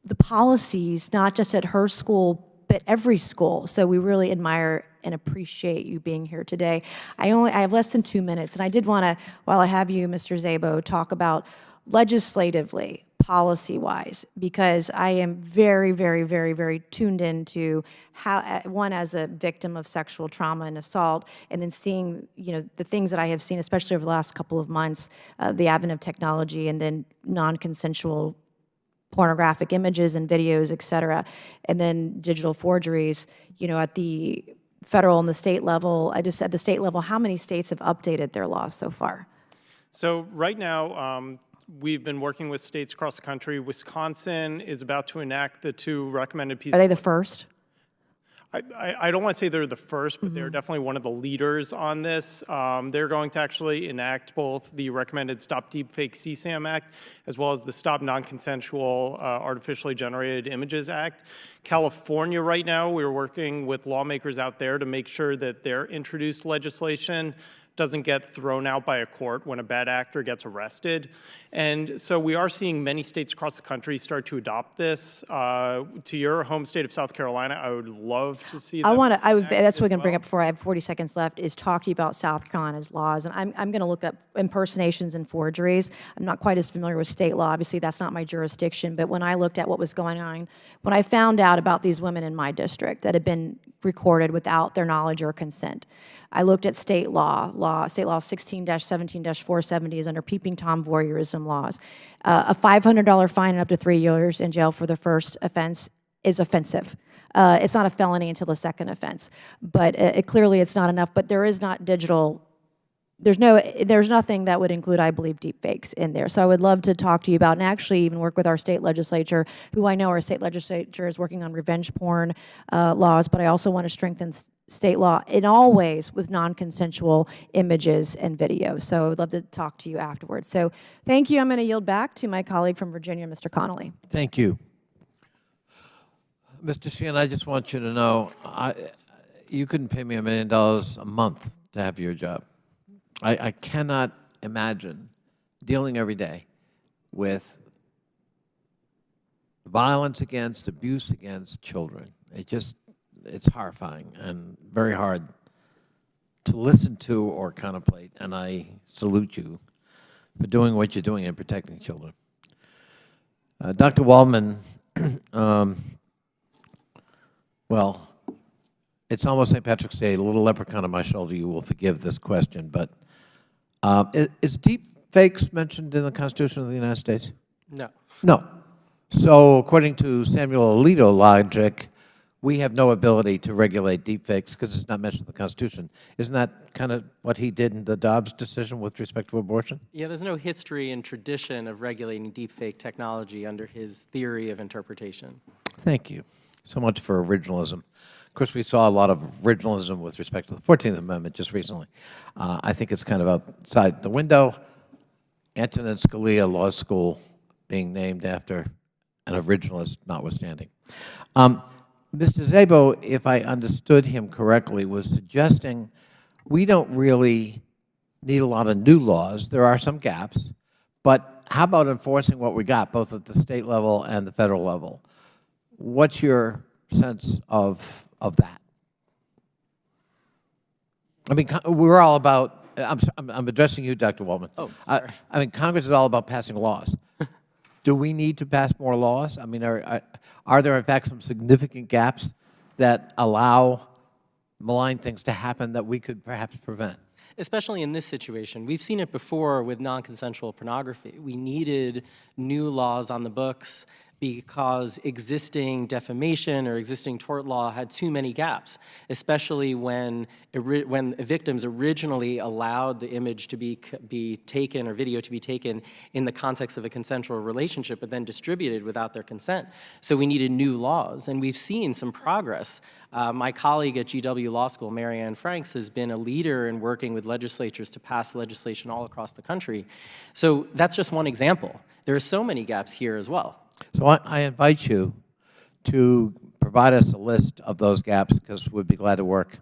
the policies, not just at her school, but every school. So we really admire and appreciate you being here today. I have less than 2 minutes, and I did want to, while I have you, Mr. Szabo, talk about legislatively, policy-wise, because I am very, very, very, very tuned into how, one, as a victim of sexual trauma and assault, and then seeing, the things that I have seen, especially over the last couple of months, the advent of technology and then non-consensual pornographic images and videos, et cetera, and then digital forgeries, at the federal and the state level. I just at the state level, how many states have updated their laws so far? So right now, we've been working with states across the country. Wisconsin is about to enact the 2 recommended pieces. Are they the first? I don't want to say they're the first, but they're definitely one of the leaders on this. They're going to actually enact both the recommended Stop Deepfakes CSAM Act as well as the Stop Non-Consensual Artificially Generated Images Act. California right now, we're working with lawmakers out there to make sure that their introduced legislation doesn't get thrown out by a court when a bad actor gets arrested. And so we are seeing many states across the country start to adopt this. To your home state of South Carolina, I would love to see that. That's what I'm going to bring up before I have 40 seconds left, is talk to you about South Carolina's laws. And I'm going to look up impersonations and forgeries. I'm not quite as familiar with state law. Obviously, that's not my jurisdiction. But when I looked at what was going on, when I found out about these women in my district that had been recorded without their knowledge or consent, I looked at state law. State law 16-17-470 is under peeping Tom voyeurism laws. A $500 fine and up to 3 years in jail for the first offense is offensive. It's not a felony until the second offense. But clearly it's not enough. But there is not digital. There's nothing that would include, I believe, deepfakes in there. So I would love to talk to you about, and actually even work with our state legislature, who I know our state legislature is working on revenge porn laws, but I also want to strengthen state law in all ways with non-consensual images and videos. So I would love to talk to you afterwards. So thank you. I'm going to yield back to my colleague from Virginia, Mr. Connolly. Thank you. Mr. Sheehan, I just want you to know, you couldn't pay me $1 million a month to have your job. I cannot imagine dealing every day with violence against, abuse against children. It's horrifying and very hard to listen to or contemplate, and I salute you for doing what you're doing and protecting children. Dr. Waldman, well, it's almost St. Patrick's Day, a little leprechaun on my shoulder, you will forgive this question, but is deepfakes mentioned in the Constitution of the United States? No. No. So according to Samuel Alito logic, we have no ability to regulate deepfakes because it's not mentioned in the Constitution. Isn't that kind of what he did in the Dobbs decision with respect to abortion? Yeah, there's no history and tradition of regulating deepfake technology under his theory of interpretation. Thank you so much for originalism. Of course, we saw a lot of originalism with respect to the 14th Amendment just recently. I think it's kind of outside the window. Antonin Scalia Law School being named after an originalist notwithstanding. Mr. Szabo, if I understood him correctly, was suggesting we don't really need a lot of new laws. There are some gaps, but how about enforcing what we got, both at the state level and the federal level? What's your sense of that? I mean, we're all about, I'm addressing you, Dr. Waldman. Oh, sorry. I mean, Congress is all about passing laws. Do we need to pass more laws? I mean, are there in fact some significant gaps that allow malign things to happen that we could perhaps prevent? Especially in this situation. We've seen it before with non-consensual pornography. We needed new laws on the books because existing defamation or existing tort law had too many gaps, especially when victims originally allowed the image to be taken or video to be taken in the context of a consensual relationship, but then distributed without their consent. So we needed new laws, and we've seen some progress. My colleague at GW Law School, Marianne Franks, has been a leader in working with legislatures to pass legislation all across the country. So that's just one example. There are so many gaps here as well. So I invite you to provide us a list of those gaps, because we'd be glad to work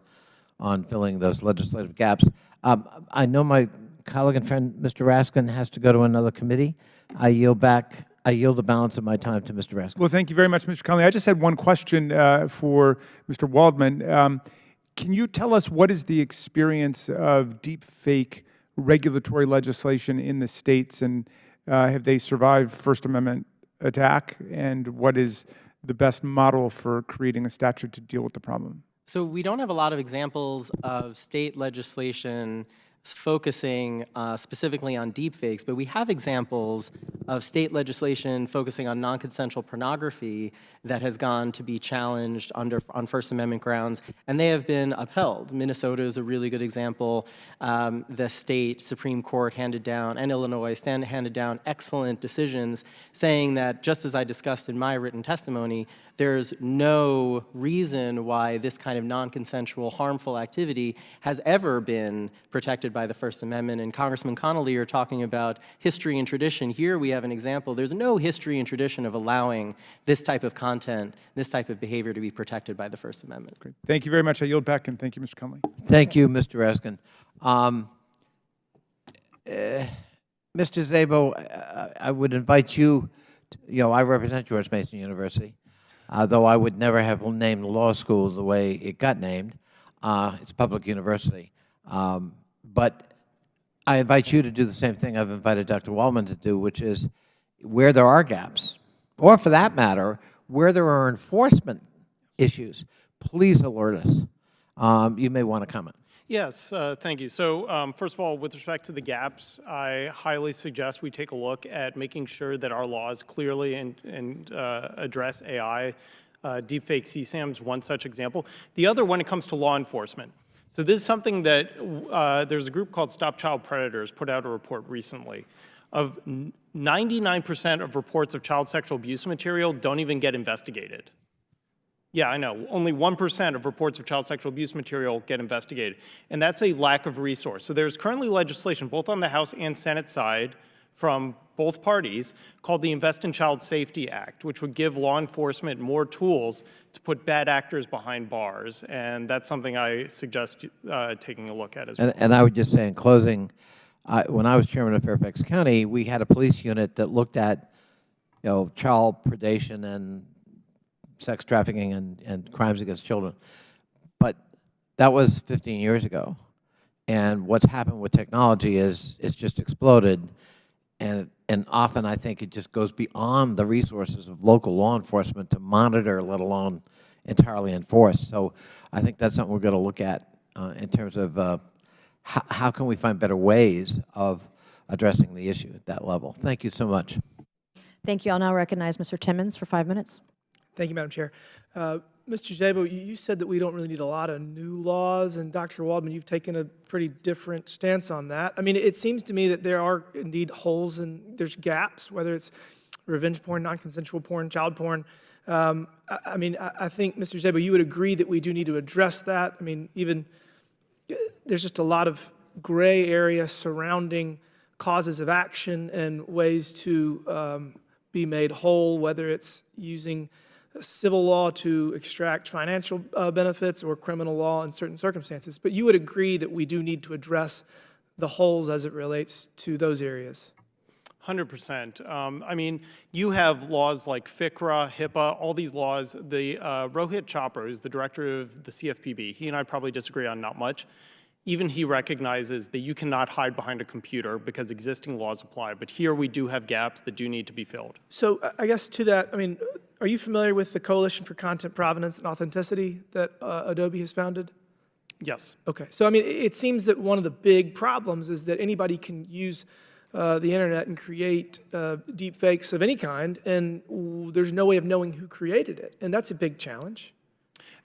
on filling those legislative gaps. I know my colleague and friend, Mr. Raskin, has to go to another committee. I yield the balance of my time to Mr. Raskin. Well, thank you very much, Mr. Conley. I just had one question for Mr. Waldman. Can you tell us what is the experience of deepfake regulatory legislation in the states, and have they survived First Amendment attack, and what is the best model for creating a statute to deal with the problem? So we don't have a lot of examples of state legislation focusing specifically on deepfakes, but we have examples of state legislation focusing on non-consensual pornography that has gone to be challenged on First Amendment grounds, and they have been upheld. Minnesota is a really good example. The state Supreme Court handed down, and Illinois handed down excellent decisions saying that, just as I discussed in my written testimony, there's no reason why this kind of non-consensual, harmful activity has ever been protected by the First Amendment. And Congressman Connolly, you're talking about history and tradition. Here we have an example. There's no history and tradition of allowing this type of content, this type of behavior to be protected by the First Amendment. Great. Thank you very much. I yield back, and thank you, Mr. Conley. Thank you, Mr. Raskin. Mr. Szabo, I would invite you, I represent George Mason University, though I would never have named the law school the way it got named. It's a public university. But I invite you to do the same thing I've invited Dr. Waldman to do, which is where there are gaps, or for that matter, where there are enforcement issues, please alert us. You may want to comment. Yes, thank you. So first of all, with respect to the gaps, I highly suggest we take a look at making sure that our laws clearly address AI. Deepfake CSAM is one such example. The other, when it comes to law enforcement. So this is something that there's a group called Stop Child Predators put out a report recently. Of 99% of reports of child sexual abuse material don't even get investigated. Yeah, I know. Only 1% of reports of child sexual abuse material get investigated. And that's a lack of resource. So there's currently legislation, both on the House and Senate side, from both parties, called the Invest in Child Safety Act, which would give law enforcement more tools to put bad actors behind bars. And that's something I suggest taking a look at as well. And I would just say in closing, when I was chairman of Fairfax County, we had a police unit that looked at child predation and sex trafficking and crimes against children. But that was 15 years ago. And what's happened with technology is it's just exploded. And often I think it just goes beyond the resources of local law enforcement to monitor, let alone entirely enforce. So I think that's something we're going to look at in terms of how can we find better ways of addressing the issue at that level. Thank you so much. Thank you. I'll now recognize Mr. Timmons for 5 minutes. Thank you, Madam Chair. Mr. Szabo, you said that we don't really need a lot of new laws, and Dr. Waldman, you've taken a pretty different stance on that. I mean, it seems to me that there are indeed holes and there's gaps, whether it's revenge porn, non-consensual porn, child porn. I think, Mr. Szabo, you would agree that we do need to address that. I mean, even there's just a lot of gray area surrounding causes of action and ways to be made whole, whether it's using civil law to extract financial benefits or criminal law in certain circumstances. But you would agree that we do need to address the holes as it relates to those areas. 100%. I mean, you have laws like FICRA, HIPAA, all these laws. The Rohit Chopra, who's the director of the CFPB, he and I probably disagree on not much. Even he recognizes that you cannot hide behind a computer because existing laws apply. But here we do have gaps that do need to be filled. So I guess to that, I mean, are you familiar with the Coalition for Content Provenance and Authenticity that Adobe has founded? Yes. Okay. So, I mean, it seems that one of the big problems is that anybody can use the internet and create deep fakes of any kind, and there's no way of knowing who created it. And that's a big challenge.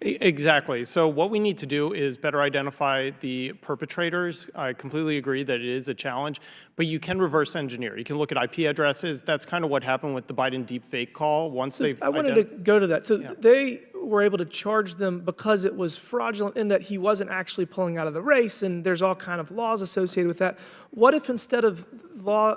Exactly. So what we need to do is better identify the perpetrators. I completely agree that it is a challenge, but you can reverse engineer. You can look at IP addresses. That's kind of what happened with the Biden deepfake call. Once they've I wanted to go to that. So they were able to charge them because it was fraudulent in that he wasn't actually pulling out of the race, and there's all kind of laws associated with that. What if instead of law,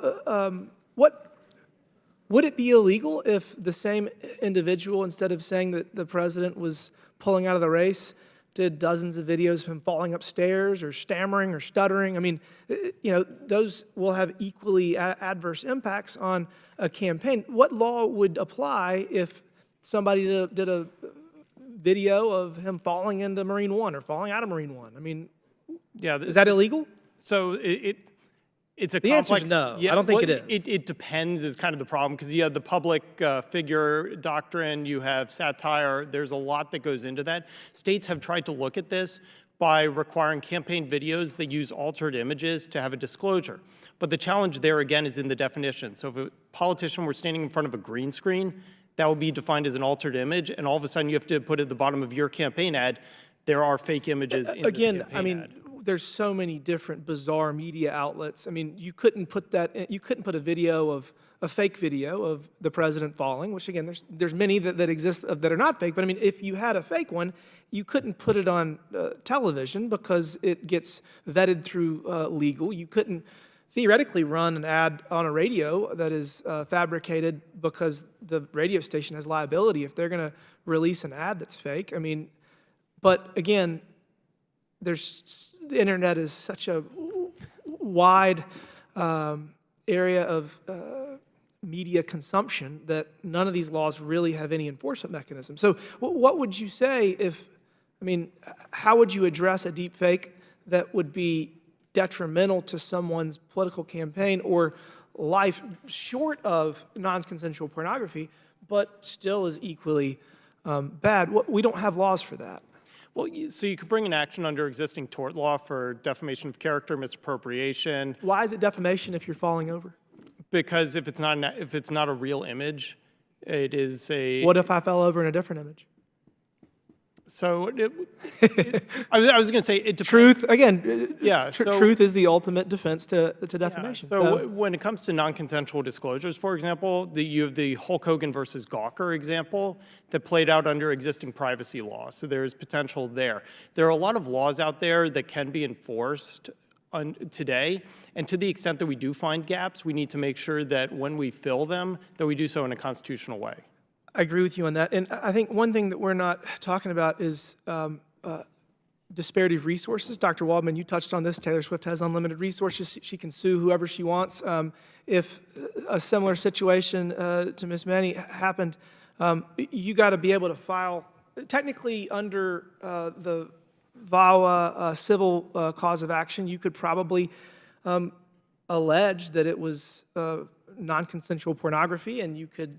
would it be illegal if the same individual, instead of saying that the president was pulling out of the race, did dozens of videos of him falling upstairs or stammering or stuttering? I mean, you know, those will have equally adverse impacts on a campaign. What law would apply if somebody did a video of him falling into Marine One or falling out of Marine One? I mean, yeah, is that illegal? So it's a The complex. answer is no. I don't think it is. It depends is kind of the problem because you have the public figure doctrine, you have satire. There's a lot that goes into that. States have tried to look at this by requiring campaign videos that use altered images to have a disclosure. But the challenge there again is in the definition. So if a politician were standing in front of a green screen, that would be defined as an altered image, and all of a sudden you have to put at the bottom of your campaign ad, there are fake images in Again, this campaign I mean, ad. there's so many different bizarre media outlets. I mean, you couldn't put a video of a fake video of the president falling, which again, there's many that exist that are not fake. But I mean, if you had a fake one, you couldn't put it on television because it gets vetted through legal. You couldn't theoretically run an ad on a radio that is fabricated because the radio station has liability if they're going to release an ad that's fake. I mean, but again, the internet is such a wide area of media consumption that none of these laws really have any enforcement mechanism. So what would you say how would you address a deep fake that would be detrimental to someone's political campaign or life short of non-consensual pornography, but still is equally bad? We don't have laws for that. Well, so you could bring an action under existing tort law for defamation of character, misappropriation. Why is it defamation if you're falling over? Because if it's not a real image, it is a. What if I fell over in a different image? So I was going to say it depends. Truth again. Yeah. Truth is the ultimate defense to defamation. Yeah, so when it comes to non-consensual disclosures, for example, you have the Hulk Hogan versus Gawker example that played out under existing privacy law. So there's potential there. There are a lot of laws out there that can be enforced today, and to the extent that we do find gaps, we need to make sure that when we fill them, that we do so in a constitutional way. I agree with you on that. And I think one thing that we're not talking about is disparity of resources. Dr. Waldman, you touched on this. Taylor Swift has unlimited resources. She can sue whoever she wants. If a similar situation to Ms. Manny happened, you got to be able to file, technically under the VAWA civil cause of action, you could probably allege that it was non-consensual pornography, and you could,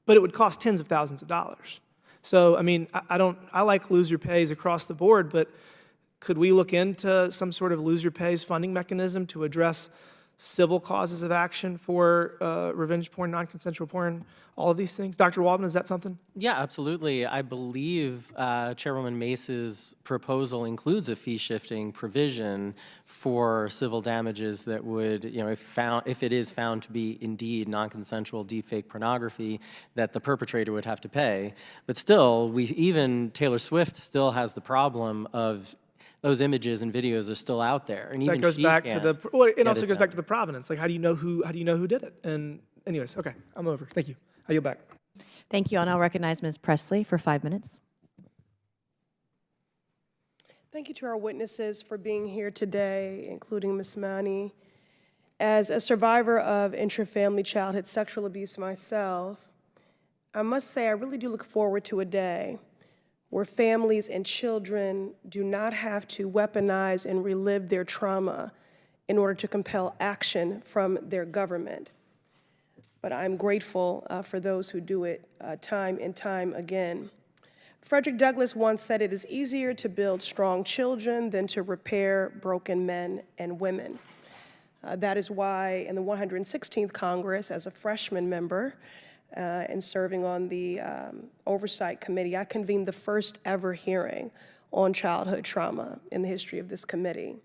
but it would cost tens of thousands of dollars. So, I like loser pays across the board, but could we look into some sort of loser pays funding mechanism to address civil causes of action for revenge porn, non-consensual porn, all of these things. Dr. Waldman, is that something? Yeah, absolutely. I believe Chairwoman Mace's proposal includes a fee-shifting provision for civil damages that would, if it is found to be indeed non-consensual deepfake pornography, that the perpetrator would have to pay. But still, even Taylor Swift still has the problem of those images and videos are still out there, and even That goes she back to can't the, well, it get also goes done. back to the provenance. Like, how do you know who did it? And anyways, okay, I'm over. Thank you. I yield back. Thank you. I'll now recognize Ms. Presley for 5 minutes. Thank you to our witnesses for being here today, including Ms. Mani. As a survivor of intrafamily childhood sexual abuse myself, I must say I really do look forward to a day where families and children do not have to weaponize and relive their trauma in order to compel action from their government. But I'm grateful for those who do it time and time again. Frederick Douglass once said, "It is easier to build strong children than to repair broken men and women." That is why in the 116th Congress, as a freshman member, and serving on the Oversight Committee, I convened the first ever hearing on childhood trauma in the history of this committee.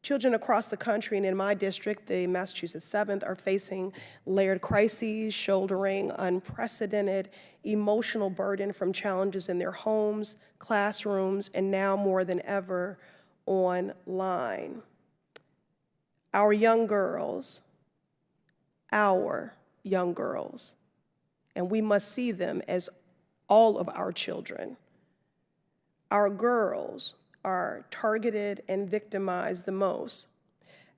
Children across the country and in my district, the Massachusetts 7th, are facing layered crises, shouldering unprecedented emotional burden from challenges in their homes, classrooms, and now more than ever, online. Our young girls, and we must see them as all of our children. Our girls are targeted and victimized the most.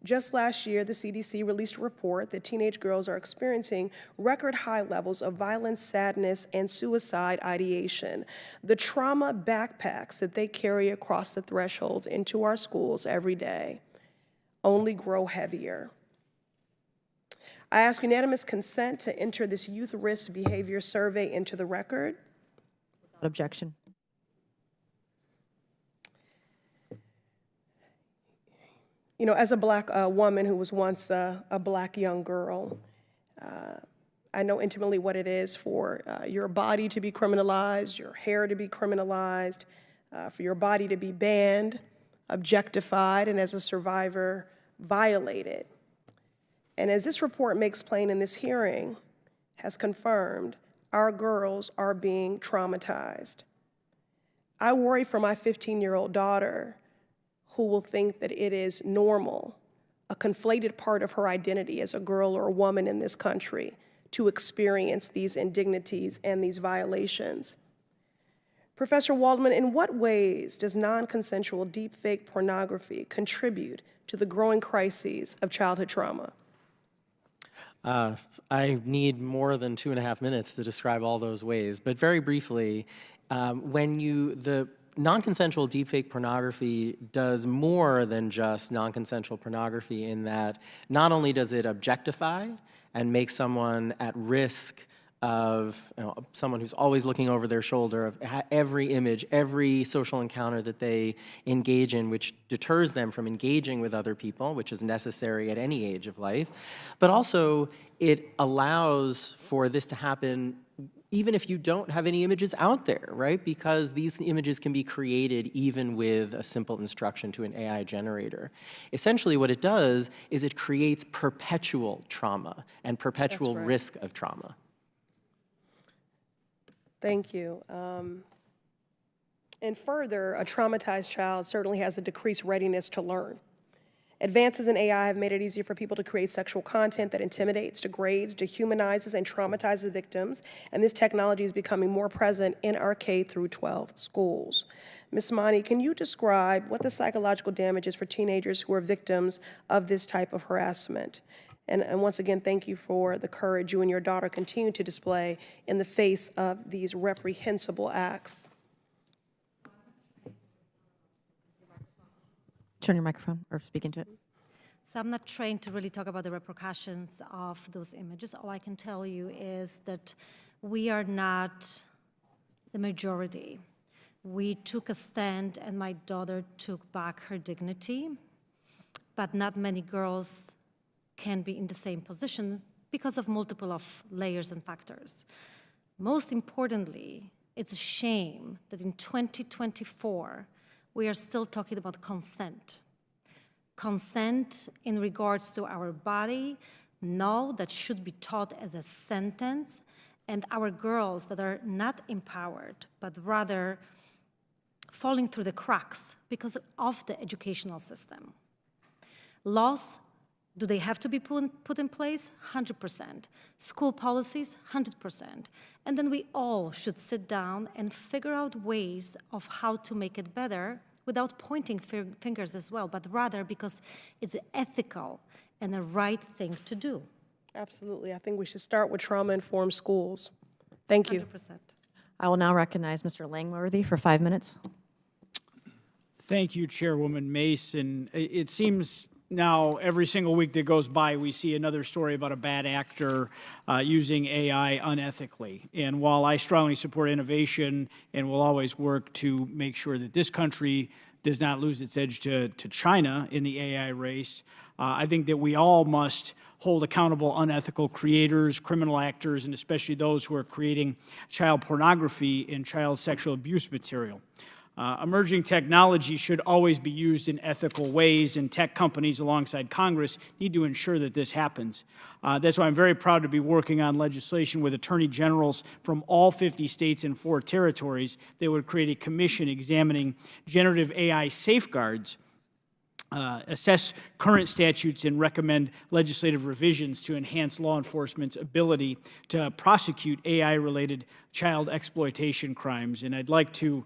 Just last year, the CDC released a report that teenage girls are experiencing record high levels of violence, sadness, and suicide ideation. The trauma backpacks that they carry across the thresholds into our schools every day only grow heavier. I ask unanimous consent to enter this youth risk behavior survey into the record. Without objection. You know, as a Black woman who was once a Black young girl, I know intimately what it is for your body to be criminalized, your hair to be criminalized, for your body to be banned, objectified, and as a survivor, violated. And as this report makes plain in this hearing, has confirmed, our girls are being traumatized. I worry for my 15-year-old daughter, who will think that it is normal, a conflated part of her identity as a girl or a woman in this country, to experience these indignities and these violations. Professor Waldman, in what ways does non-consensual deepfake pornography contribute to the growing crises of childhood trauma? I need more than 2.5 minutes to describe all those ways, but very briefly, the non-consensual deepfake pornography does more than just non-consensual pornography in that not only does it objectify and make someone at risk of someone who's always looking over their shoulder, of every image, every social encounter that they engage in, which deters them from engaging with other people, which is necessary at any age of life. But also, it allows for this to happen even if you don't have any images out there, right? Because these images can be created even with a simple instruction to an AI generator. Essentially, what it does is it creates perpetual trauma and perpetual risk of trauma. Thank you. And further, a traumatized child certainly has a decreased readiness to learn. Advances in AI have made it easier for people to create sexual content that intimidates, degrades, dehumanizes, and traumatizes victims, and this technology is becoming more present in our K through 12 schools. Ms. Mani, can you describe what the psychological damage is for teenagers who are victims of this type of harassment? And once again, thank you for the courage you and your daughter continue to display in the face of these reprehensible acts. Turn your microphone or speak into it. So I'm not trained to really talk about the repercussions of those images. All I can tell you is that we are not the majority. We took a stand and my daughter took back her dignity, but not many girls can be in the same position because of multiple of layers and factors. Most importantly, it's a shame that in 2024, we are still talking about consent. Consent in regards to our body, no, that should be taught as a sentence, and our girls that are not empowered, but rather falling through the cracks because of the educational system. Laws, do they have to be put in place? 100%. School policies, 100%. And then we all should sit down and figure out ways of how to make it better without pointing fingers as well, but rather because it's ethical and the right thing to do. Absolutely. I think we should start with trauma-informed schools. Thank you. 100%. I will now recognize Mr. Langworthy for 5 minutes. Thank you, Chairwoman Mace. And it seems now every single week that goes by, we see another story about a bad actor using AI unethically. And while I strongly support innovation and will always work to make sure that this country does not lose its edge to China in the AI race, I think that we all must hold accountable unethical creators, criminal actors, and especially those who are creating child pornography and child sexual abuse material. Emerging technology should always be used in ethical ways, and tech companies alongside Congress need to ensure that this happens. That's why I'm very proud to be working on legislation with attorney generals from all 50 states and 4 territories that would create a commission examining generative AI safeguards, assess current statutes, and recommend legislative revisions to enhance law enforcement's ability to prosecute AI-related child exploitation crimes. And I'd like to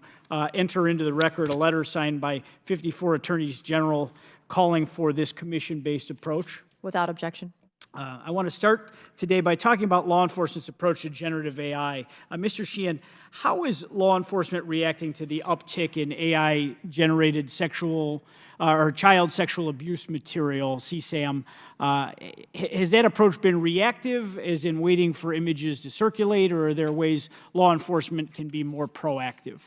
enter into the record a letter signed by 54 attorneys general calling for this commission-based approach. Without objection. I want to start today by talking about law enforcement's approach to generative AI. Mr. Sheehan, how is law enforcement reacting to the uptick in AI-generated sexual or child sexual abuse material, CSAM? Has that approach been reactive, as in waiting for images to circulate, or are there ways law enforcement can be more proactive?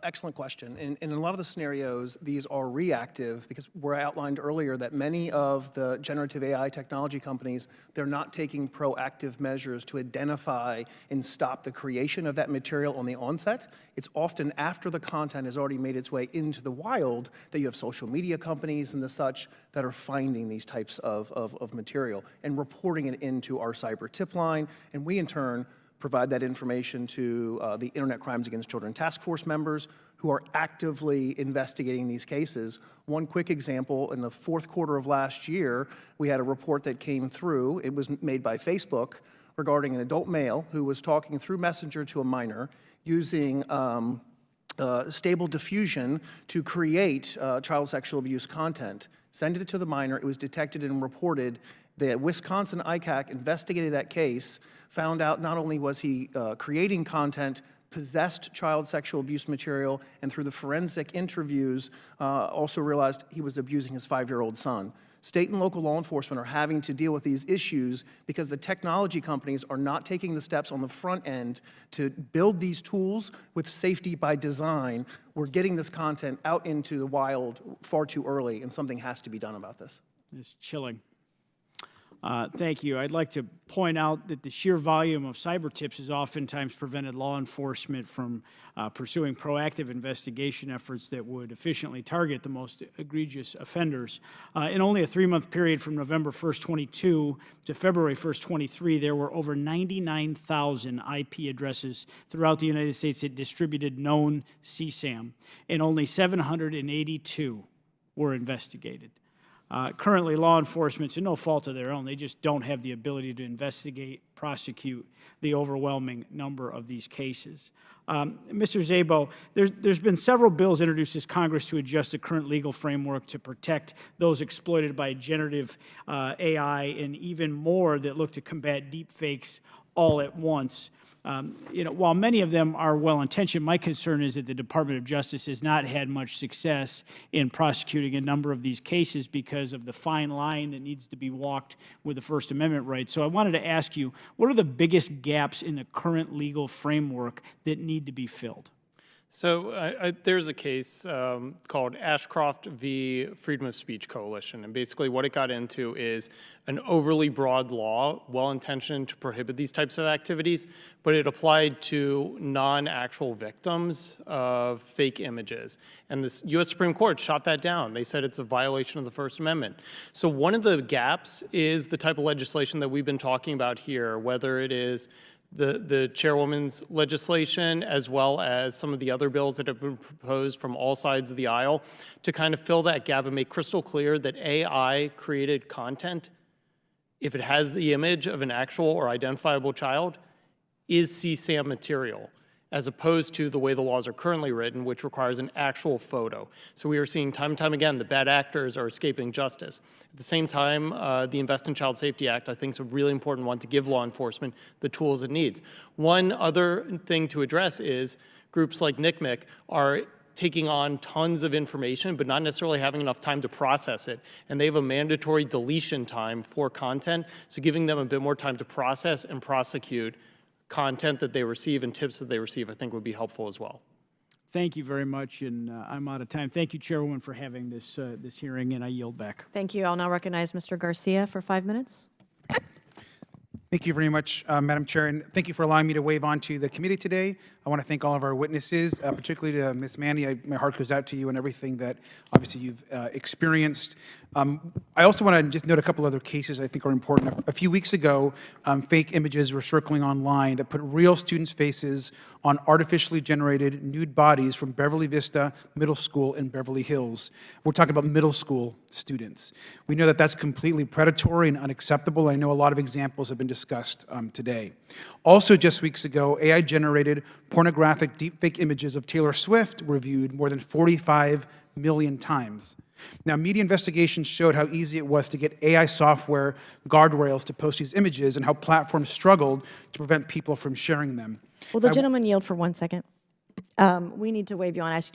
Excellent question. In a lot of the scenarios, these are reactive because we're outlined earlier that many of the generative AI technology companies, they're not taking proactive measures to identify and stop the creation of that material on the onset. It's often after the content has already made its way into the wild that you have social media companies and the such that are finding these types of material and reporting it into our cyber tip line. And we, in turn, provide that information to the Internet Crimes Against Children Task Force members who are actively investigating these cases. One quick example, in the 4th quarter of last year, we had a report that came through. It was made by Facebook regarding an adult male who was talking through Messenger to a minor using stable diffusion to create child sexual abuse content. Sent it to the minor. It was detected and reported. The Wisconsin ICAC investigated that case, found out not only was he creating content, possessed child sexual abuse material, and through the forensic interviews, also realized he was abusing his 5-year-old son. State and local law enforcement are having to deal with these issues because the technology companies are not taking the steps on the front end to build these tools with safety by design. We're getting this content out into the wild far too early, and something has to be done about this. It's chilling. Thank you. I'd like to point out that the sheer volume of cyber tips has oftentimes prevented law enforcement from pursuing proactive investigation efforts that would efficiently target the most egregious offenders. In only a 3-month period from November 1st, 22 to February 1st, 23, there were over 99,000 IP addresses throughout the United States that distributed known CSAM, and only 782 were investigated. Currently, law enforcement, to no fault of their own, they just don't have the ability to investigate, prosecute the overwhelming number of these cases. Mr. Szabo, there's been several bills introduced as Congress to adjust the current legal framework to protect those exploited by generative AI, and even more that look to combat deepfakes all at once. While many of them are well-intentioned, my concern is that the Department of Justice has not had much success in prosecuting a number of these cases because of the fine line that needs to be walked with the First Amendment rights. So I wanted to ask you, what are the biggest gaps in the current legal framework that need to be filled? So there's a case called Ashcroft v. Freedom of Speech Coalition, and basically what it got into is an overly broad law, well-intentioned to prohibit these types of activities, but it applied to non-actual victims of fake images. And the U.S. Supreme Court shot that down. They said it's a violation of the First Amendment. So one of the gaps is the type of legislation that we've been talking about here, whether it is the chairwoman's legislation, as well as some of the other bills that have been proposed from all sides of the aisle, to kind of fill that gap and make crystal clear that AI-created content, if it has the image of an actual or identifiable child, is CSAM material, as opposed to the way the laws are currently written, which requires an actual photo. So we are seeing time and time again the bad actors are escaping justice. At the same time, the Invest in Child Safety Act, I think, is a really important one to give law enforcement the tools it needs. One other thing to address is groups like NCMEC are taking on tons of information, but not necessarily having enough time to process it. And they have a mandatory deletion time for content, so giving them a bit more time to process and prosecute content that they receive and tips that they receive, I think, would be helpful as well. Thank you very much, and I'm out of time. Thank you, Chairwoman, for having this hearing, and I yield back. Thank you. I'll now recognize Mr. Garcia for 5 minutes. Thank you very much, Madam Chair, and thank you for allowing me to wave on to the committee today. I want to thank all of our witnesses, particularly to Ms. Manny. My heart goes out to you and everything that obviously you've experienced. I also want to just note a couple other cases I think are important. A few weeks ago, fake images were circling online that put real students' faces on artificially generated nude bodies from Beverly Vista Middle School in Beverly Hills. We're talking about middle school students. We know that that's completely predatory and unacceptable. I know a lot of examples have been discussed today. Also, just weeks ago, AI-generated pornographic deepfake images of Taylor Swift were viewed more than 45 million times. Now, media investigations showed how easy it was to get AI software guardrails to post these images and how platforms struggled to prevent people from sharing them. Will the gentleman yield for 1 second? We need to waive you on ask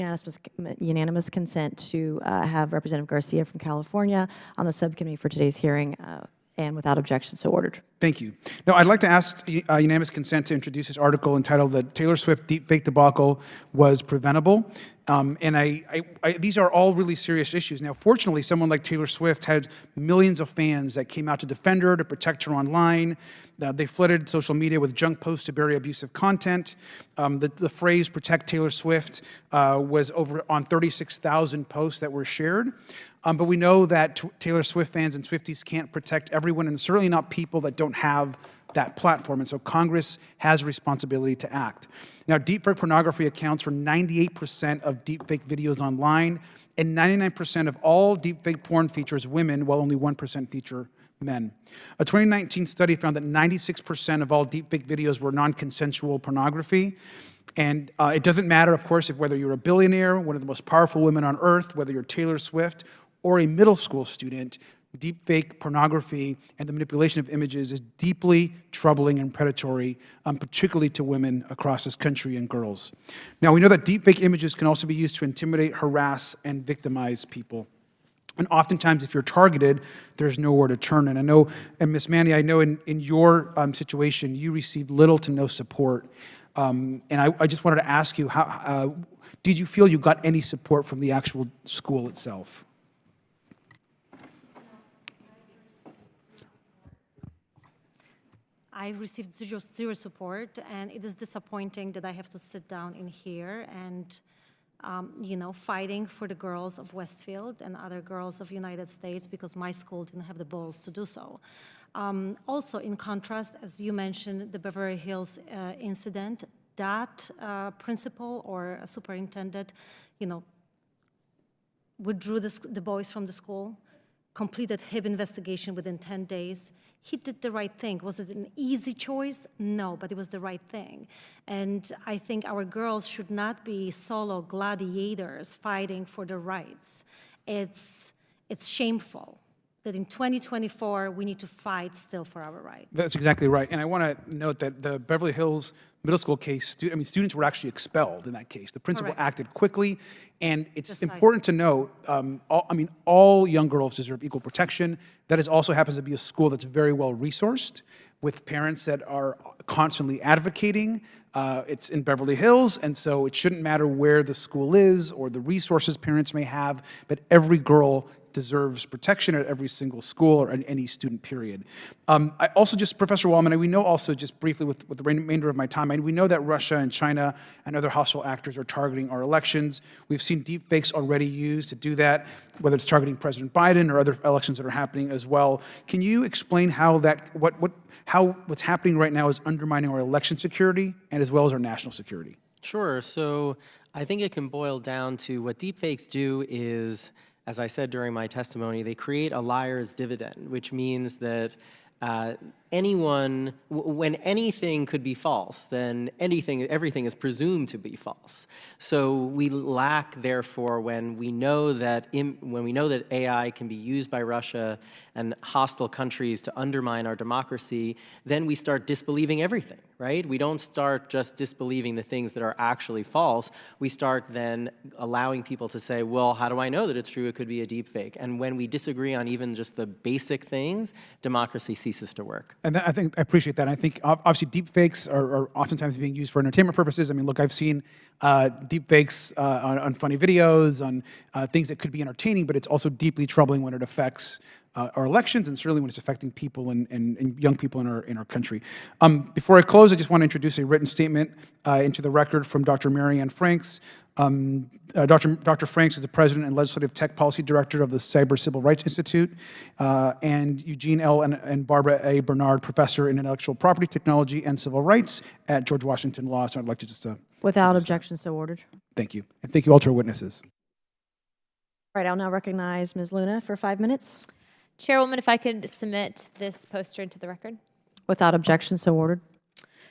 unanimous consent to have Representative Garcia from California on the subcommittee for today's hearing, and without objection, so ordered. Thank you. Now, I'd like to ask unanimous consent to introduce this article entitled "The Taylor Swift Deepfake Debacle Was Preventable." These are all really serious issues. Now, fortunately, someone like Taylor Swift had millions of fans that came out to defend her, to protect her online. They flooded social media with junk posts to bury abusive content. The phrase "Protect Taylor Swift" was over on 36,000 posts that were shared. But we know that Taylor Swift fans and Swifties can't protect everyone, and certainly not people that don't have that platform. And so Congress has a responsibility to act. Now, deepfake pornography accounts for 98% of deepfake videos online, and 99% of all deepfake porn features women, while only 1% feature men. A 2019 study found that 96% of all deepfake videos were non-consensual pornography. And it doesn't matter, of course, if whether you're a billionaire, one of the most powerful women on earth, whether you're Taylor Swift, or a middle school student, deepfake pornography and the manipulation of images is deeply troubling and predatory, particularly to women across this country and girls. Now, we know that deepfake images can also be used to intimidate, harass, and victimize people. And oftentimes, if you're targeted, there's nowhere to turn. And I know, and Ms. Manny, I know in your situation, you received little to no support. And I just wanted to ask you, how did you feel you got any support from the actual school itself? I've received zero support, and it is disappointing that I have to sit down in here and, fighting for the girls of Westfield and other girls of United States because my school didn't have the balls to do so. Also, in contrast, as you mentioned, the Beverly Hills incident, that principal or a superintendent, withdrew the boys from the school, completed his investigation within 10 days. He did the right thing. Was it an easy choice? No, but it was the right thing. And I think our girls should not be solo gladiators fighting for their rights. It's shameful that in 2024, we need to fight still for our rights. That's exactly right. And I want to note that the Beverly Hills middle school case, students were actually expelled in that case. The principal Correct. acted quickly, and it's Precisely. important to note, all young girls deserve equal protection. That also happens to be a school that's very well resourced. with parents that are constantly advocating. It's in Beverly Hills, and so it shouldn't matter where the school is or the resources parents may have, but every girl deserves protection at every single school or in any student period. I also just, Professor Wallman, we know also just briefly with the remainder of my time, we know that Russia and China and other hostile actors are targeting our elections. We've seen deepfakes already used to do that, whether it's targeting President Biden or other elections that are happening as well. Can you explain how what's happening right now is undermining our election security and as well as our national security? Sure. So I think it can boil down to what deepfakes do is, as I said during my testimony, they create a liar's dividend, which means that when anything could be false, then everything is presumed to be false. So we lack, therefore, when we know that AI can be used by Russia and hostile countries to undermine our democracy, then we start disbelieving everything, right? We don't start just disbelieving the things that are actually false. We start then allowing people to say, well, how do I know that it's true? It could be a deep fake. And when we disagree on even just the basic things, democracy ceases to work. And I appreciate that. I think obviously deep fakes are oftentimes being used for entertainment purposes. I mean, look, I've seen deep fakes on funny videos, on things that could be entertaining, but it's also deeply troubling when it affects our elections and certainly when it's affecting people and young people in our country. Before I close, I just want to introduce a written statement into the record from Dr. Marianne Franks. Dr. Franks is the President and Legislative Tech Policy Director of the Cyber Civil Rights Institute, and Eugene L. and Barbara A. Bernard, Professor in Intellectual Property Technology and Civil Rights at George Washington Law. So I'd like to just Without objection, so ordered. thank you. And thank you all to our witnesses. All right, I'll now recognize Ms. Luna for 5 minutes. Chairwoman, if I could submit this poster into the record. Without objection, so ordered.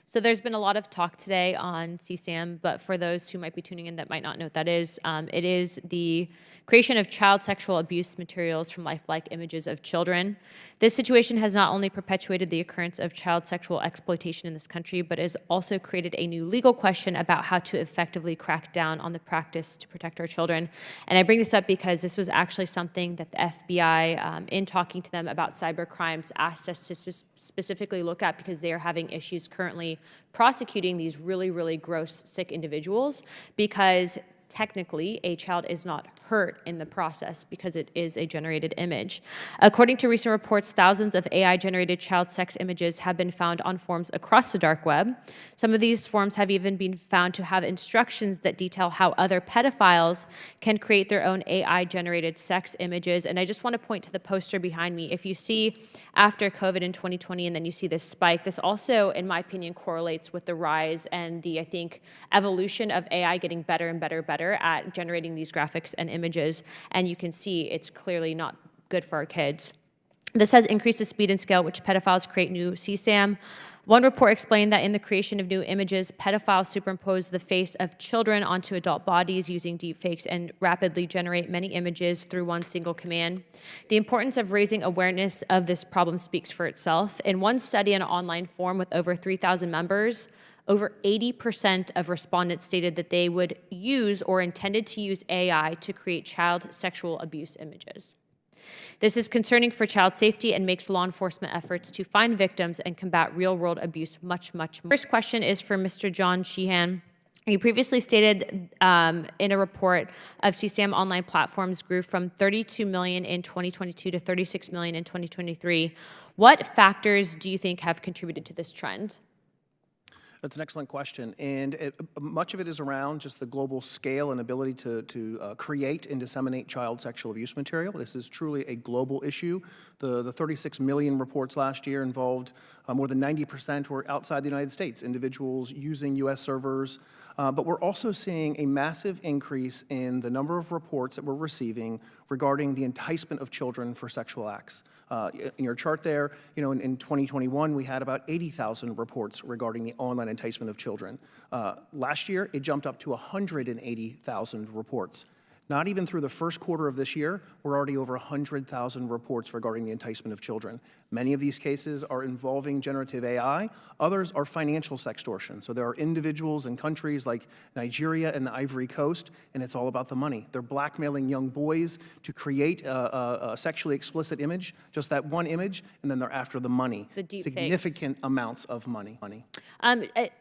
So there's been a lot of talk today on CSAM, but for those who might be tuning in that might not know what that is, it is the creation of child sexual abuse materials from lifelike images of children. This situation has not only perpetuated the occurrence of child sexual exploitation in this country, but has also created a new legal question about how to effectively crack down on the practice to protect our children. And I bring this up because this was actually something that the FBI, in talking to them about cyber crimes, asked us to specifically look at because they are having issues currently prosecuting these really, really gross, sick individuals because technically a child is not hurt in the process because it is a generated image. According to recent reports, thousands of AI-generated child sex images have been found on forums across the dark web. Some of these forums have even been found to have instructions that detail how other pedophiles can create their own AI-generated sex images. And I just want to point to the poster behind me. If you see after COVID in 2020 and then you see this spike, this also, in my opinion, correlates with the rise and the, I think, evolution of AI getting better and better at generating these graphics and images, and you can see it's clearly not good for our kids. This has increased the speed and scale which pedophiles create new CSAM. One report explained that in the creation of new images, pedophiles superimpose the face of children onto adult bodies using deepfakes and rapidly generate many images through one single command. The importance of raising awareness of this problem speaks for itself. In one study in an online forum with over 3,000 members, over 80% of respondents stated that they would use or intended to use AI to create child sexual abuse images. This is concerning for child safety and makes law enforcement efforts to find victims and combat real-world abuse much, much more. First question is for Mr. John Sheehan. You previously stated in a report of CSAM online platforms grew from 32 million in 2022 to 36 million in 2023. What factors do you think have contributed to this trend? That's an excellent question, and much of it is around just the global scale and ability to create and disseminate child sexual abuse material. This is truly a global issue. The 36 million reports last year involved more than 90% were outside the United States, individuals using U.S. servers, but we're also seeing a massive increase in the number of reports that we're receiving regarding the enticement of children for sexual acts. In your chart there, in 2021, we had about 80,000 reports regarding the online enticement of children. Last year, it jumped up to 180,000 reports. Not even through the first quarter of this year, we're already over 100,000 reports regarding the enticement of children. Many of these cases are involving generative AI. Others are financial sextortion. So there are individuals in countries like Nigeria and the Ivory Coast, and it's all about the money. They're blackmailing young boys to create a sexually explicit image, just that one image, and then they're after the money. The deepfakes. Significant amounts of money.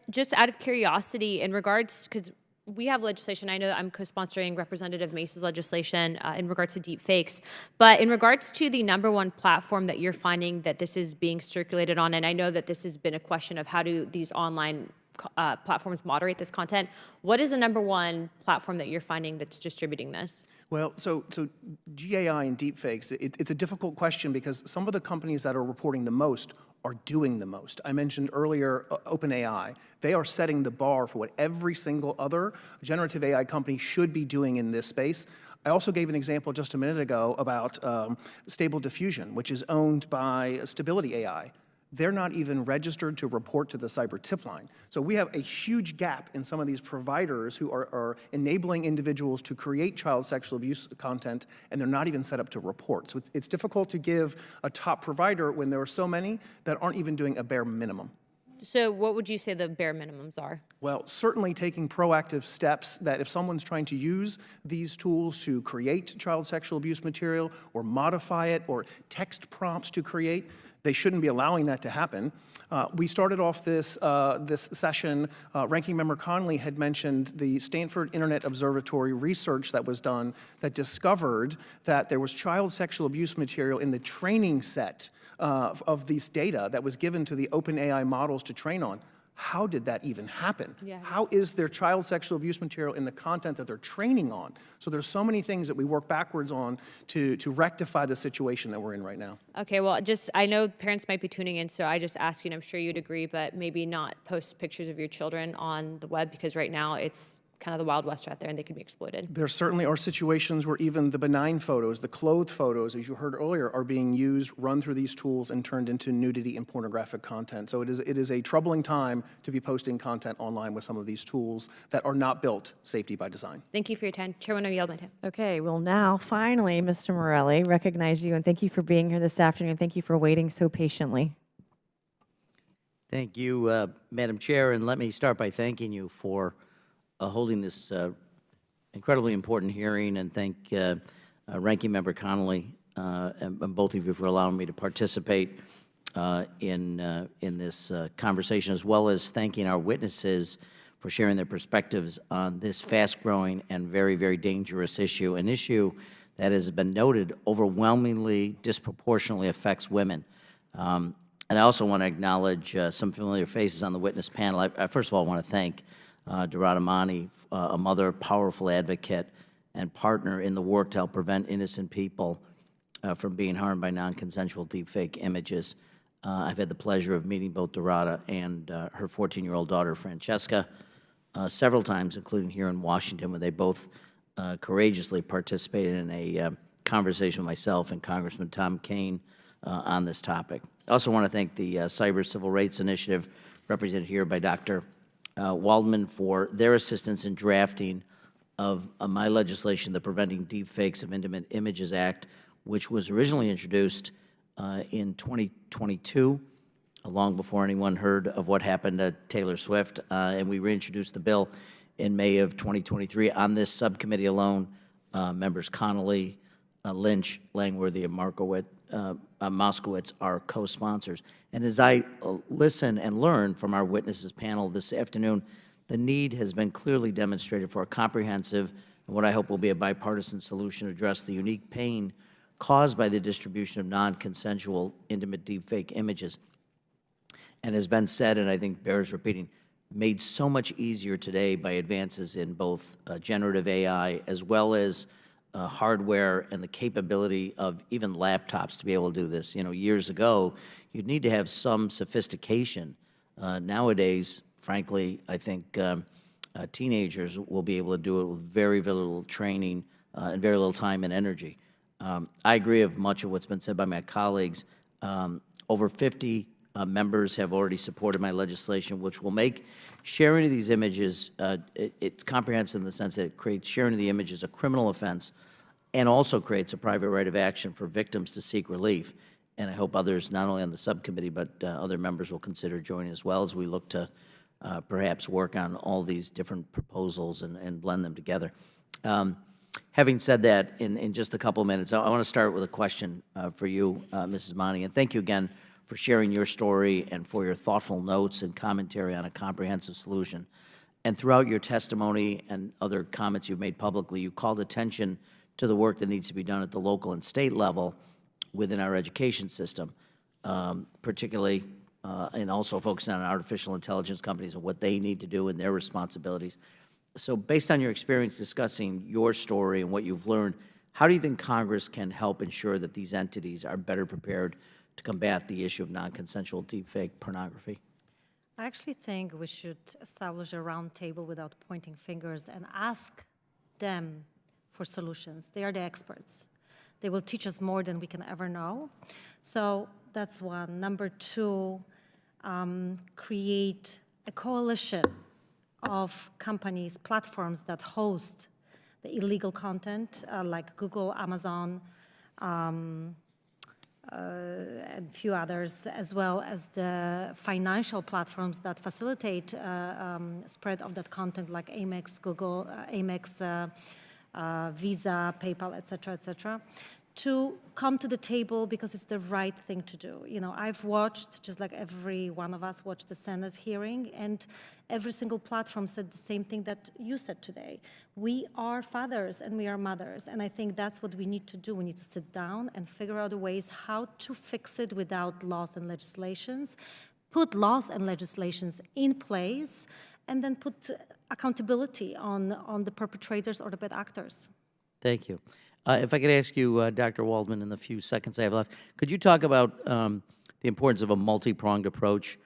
Just out of curiosity, in regards, because we have legislation, I know that I'm co-sponsoring Representative Mace's legislation in regards to deep fakes, but in regards to the #1 platform that you're finding that this is being circulated on, and I know that this has been a question of how do these online platforms moderate this content, what is the #1 platform that you're finding that's distributing this? Well, so GAI and deepfakes, it's a difficult question because some of the companies that are reporting the most are doing the most. I mentioned earlier OpenAI. They are setting the bar for what every single other generative AI company should be doing in this space. I also gave an example just a minute ago about Stable Diffusion, which is owned by Stability AI. They're not even registered to report to the cyber tip line. So we have a huge gap in some of these providers who are enabling individuals to create child sexual abuse content, and they're not even set up to report. So it's difficult to give a top provider when there are so many that aren't even doing a bare minimum. So what would you say the bare minimums are? Well, certainly taking proactive steps that if someone's trying to use these tools to create child sexual abuse material or modify it or text prompts to create, they shouldn't be allowing that to happen. We started off this session, Ranking Member Conley had mentioned the Stanford Internet Observatory research that was done that discovered that there was child sexual abuse material in the training set of these data that was given to the OpenAI models to train on. How did that even happen? Yeah. How is there child sexual abuse material in the content that they're training on? So there's so many things that we work backwards on to rectify the situation that we're in right now. Okay, well, I know parents might be tuning in, so I just ask you, and I'm sure you'd agree, but maybe not post pictures of your children on the web because right now it's kind of the Wild West out there and they can be exploited. There certainly are situations where even the benign photos, the clothed photos, as you heard earlier, are being used, run through these tools, and turned into nudity and pornographic content. So it is a troubling time to be posting content online with some of these tools that are not built safety by design. Thank you for your time. Chairwoman, I yield my time. Okay, well now, finally, Mr. Morelli, recognize you, and thank you for being here this afternoon. Thank you for waiting so patiently. Thank you, Madam Chair, and let me start by thanking you for holding this incredibly important hearing, and thank Ranking Member Connolly and both of you for allowing me to participate in this conversation, as well as thanking our witnesses for sharing their perspectives on this fast-growing and very, very dangerous issue, an issue that has been noted overwhelmingly disproportionately affects women. And I also want to acknowledge some familiar faces on the witness panel. I first of all want to thank Dorada Mani, a mother, powerful advocate, and partner in the work to help prevent innocent people from being harmed by non-consensual deepfake images. I've had the pleasure of meeting both Dorada and her 14-year-old daughter, Francesca, several times, including here in Washington, where they both courageously participated in a conversation with myself and Congressman Tom Kean on this topic. I also want to thank the Cyber Civil Rights Initiative, represented here by Dr. Waldman, for their assistance in drafting of my legislation, the Preventing Deepfakes of Intimate Images Act, which was originally introduced in 2022, long before anyone heard of what happened to Taylor Swift, and we reintroduced the bill in May of 2023. On this subcommittee alone, members Connolly, Lynch, Langworthy, and Moskowitz are co-sponsors. And as I listen and learn from our witnesses panel this afternoon, the need has been clearly demonstrated for a comprehensive and what I hope will be a bipartisan solution to address the unique pain caused by the distribution of non-consensual intimate deepfake images. And has been said, and I think bears repeating, made so much easier today by advances in both generative AI as well as hardware and the capability of even laptops to be able to do this. You know, years ago, you'd need to have some sophistication. Nowadays, frankly, I think teenagers will be able to do it with very, very little training and very little time and energy. I agree with much of what's been said by my colleagues. Over 50 members have already supported my legislation, which will make sharing of these images, it's comprehensive in the sense that it creates sharing of the images a criminal offense and also creates a private right of action for victims to seek relief. And I hope others, not only on the subcommittee, but other members will consider joining as well as we look to perhaps work on all these different proposals and blend them together. Having said that, in just a couple of minutes, I want to start with a question for you, Mrs. Mani, and thank you again for sharing your story and for your thoughtful notes and commentary on a comprehensive solution. And throughout your testimony and other comments you've made publicly, you called attention to the work that needs to be done at the local and state level within our education system, particularly, and also focusing on artificial intelligence companies and what they need to do and their responsibilities. So based on your experience discussing your story and what you've learned, how do you think Congress can help ensure that these entities are better prepared to combat the issue of non-consensual deepfake pornography? I actually think we should establish a round table without pointing fingers and ask them for solutions. They are the experts. They will teach us more than we can ever know. So that's one. Number two, create a coalition of companies, platforms that host the illegal content, like Google, Amazon, and a few others, as well as the financial platforms that facilitate spread of that content, like Amex, Google, Visa, PayPal, et cetera, to come to the table because it's the right thing to do. You know, I've watched, just like every one of us watched the Senate hearing, and every single platform said the same thing that you said today. We are fathers and we are mothers, and I think that's what we need to do. We need to sit down and figure out ways how to fix it without laws and legislations, put laws and legislations in place, and then put accountability on the perpetrators or the bad actors. Thank you. If I could ask you, Dr. Waldman, in the few seconds I have left, could you talk about the importance of a multi-pronged approach,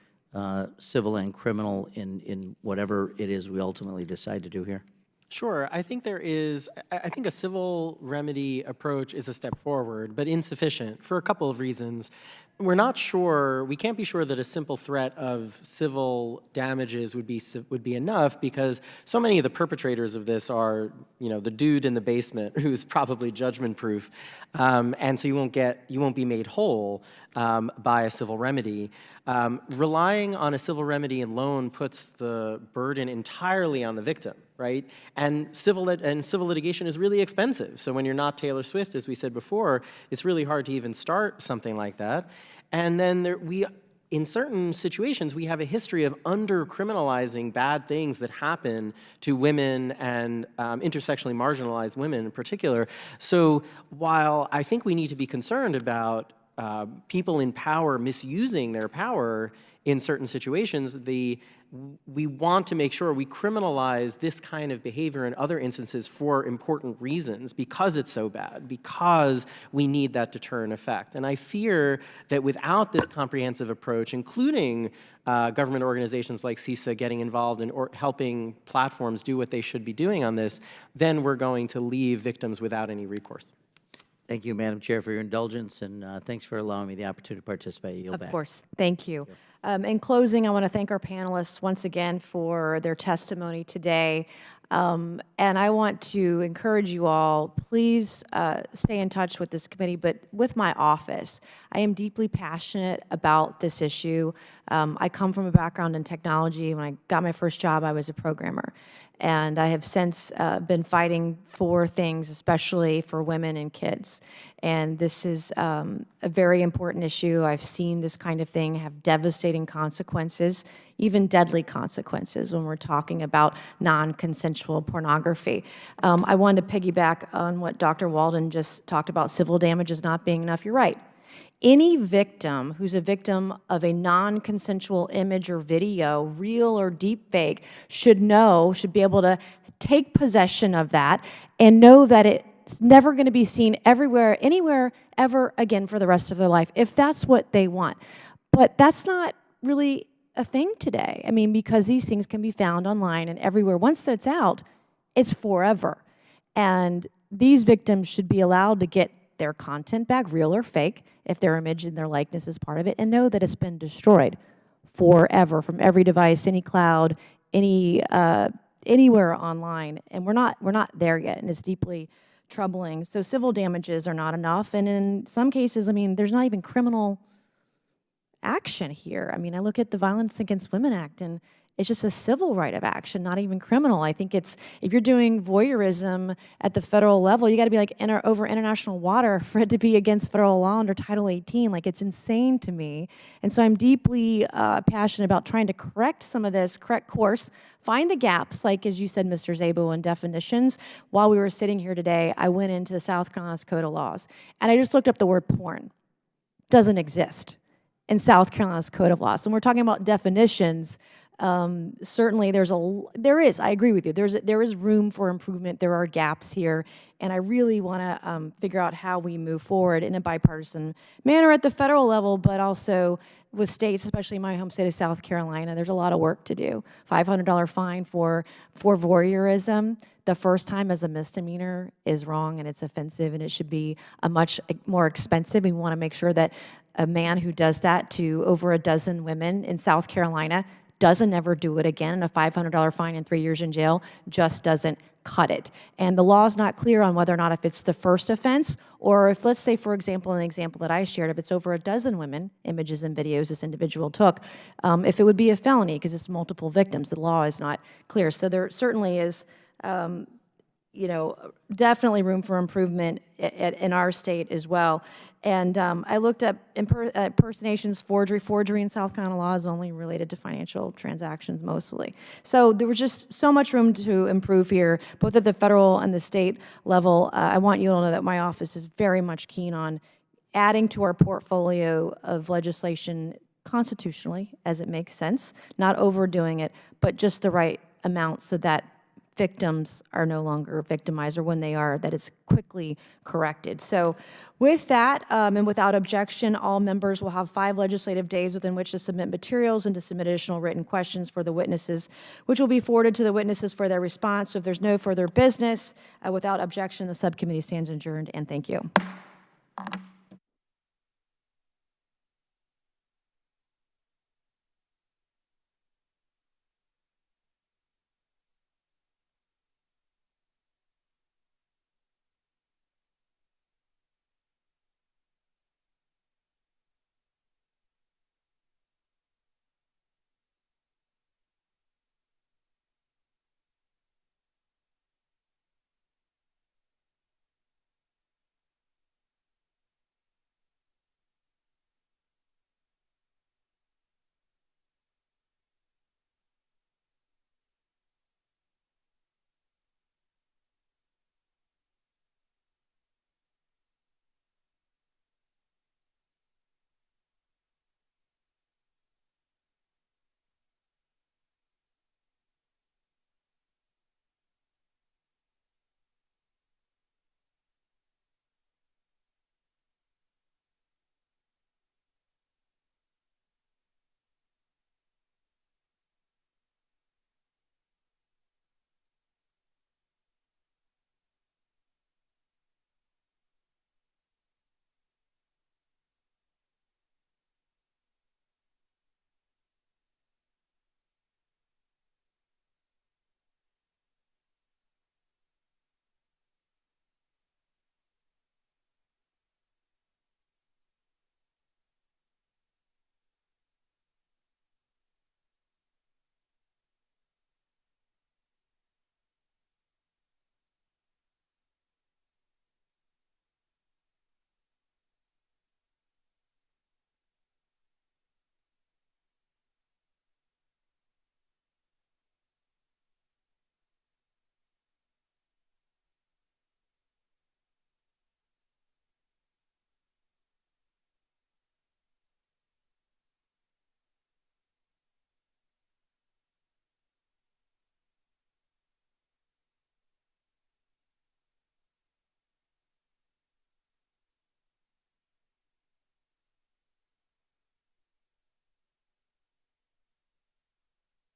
civil and criminal, in whatever it is we ultimately decide to do here? Sure. I think I think a civil remedy approach is a step forward, but insufficient for a couple of reasons. We're not sure, we can't be sure that a simple threat of civil damages would be enough, because so many of the perpetrators of this are, you know, the dude in the basement who's probably judgment-proof, and so you won't be made whole by a civil remedy. Relying on a civil remedy alone puts the burden entirely on the victim, right? And civil litigation is really expensive. So when you're not Taylor Swift, as we said before, it's really hard to even start something like that. And then in certain situations, we have a history of under-criminalizing bad things that happen to women and intersectionally marginalized women in particular. So while I think we need to be concerned about people in power misusing their power in certain situations, we want to make sure we criminalize this kind of behavior in other instances for important reasons, because it's so bad, because we need that deterrent effect. And I fear that without this comprehensive approach, including government organizations like CISA getting involved in helping platforms do what they should be doing on this, then we're going to leave victims without any recourse. Thank you, Madam Chair, for your indulgence, and thanks for allowing me the opportunity to participate. Of course. Thank you. In closing, I want to thank our panelists once again for their testimony today. And I want to encourage you all, please stay in touch with this committee, but with my office. I am deeply passionate about this issue. I come from a background in technology. When I got my first job, I was a programmer. And I have since been fighting for things, especially for women and kids. And this is a very important issue. I've seen this kind of thing have devastating consequences, even deadly consequences when we're talking about non-consensual pornography. I wanted to piggyback on what Dr. Walden just talked about, civil damages not being enough. You're right. Any victim who's a victim of a non-consensual image or video, real or deep fake, should be able to take possession of that and know that it's never going to be seen everywhere, anywhere, ever again for the rest of their life, if that's what they want. But that's not really a thing today. I mean, because these things can be found online and everywhere. Once that's out, it's forever. And these victims should be allowed to get their content back, real or fake, if their image and their likeness is part of it, and know that it's been destroyed forever from every device, any cloud, anywhere online. And we're not there yet, and it's deeply troubling. So civil damages are not enough, and in some cases, I mean, there's not even criminal action here. I mean, I look at the Violence Against Women Act, and it's just a civil right of action, not even criminal. I think it's, if you're doing voyeurism at the federal level, you got to be like over international water for it to be against federal law under Title 18. Like, it's insane to me. And so I'm deeply passionate about trying to correct some of this, correct course, find the gaps, like as you said, Mr. Szabo, in definitions. While we were sitting here today, I went into the South Carolina's Code of Laws, and I just looked up the word porn. Doesn't exist in South Carolina's Code of Laws. So when we're talking about definitions, certainly there is, I agree with you, there is room for improvement, there are gaps here, and I really want to figure out how we move forward in a bipartisan manner at the federal level, but also with states, especially my home state of South Carolina. There's a lot of work to do. $500 fine for voyeurism the first time as a misdemeanor is wrong, and it's offensive, and it should be a much more expensive. We want to make sure that a man who does that to over a dozen women in South Carolina doesn't ever do it again, and a $500 fine and 3 years in jail just doesn't cut it. And the law is not clear on whether or not if it's the first offense, or if, let's say, for example, in the example that I shared, if it's over a dozen women, images and videos this individual took, if it would be a felony because it's multiple victims. The law is not clear. So there certainly is definitely room for improvement in our state as well. And I looked up impersonations, forgery in South Carolina law is only related to financial transactions mostly. So there was just so much room to improve here, both at the federal and the state level. I want you to know that my office is very much keen on adding to our portfolio of legislation constitutionally, as it makes sense, not overdoing it, but just the right amount so that victims are no longer victimized, or when they are, that it's quickly corrected. So with that, and without objection, all members will have 5 legislative days within which to submit materials and to submit additional written questions for the witnesses, which will be forwarded to the witnesses for their response. So if there's no further business, without objection, the subcommittee stands adjourned, and thank you.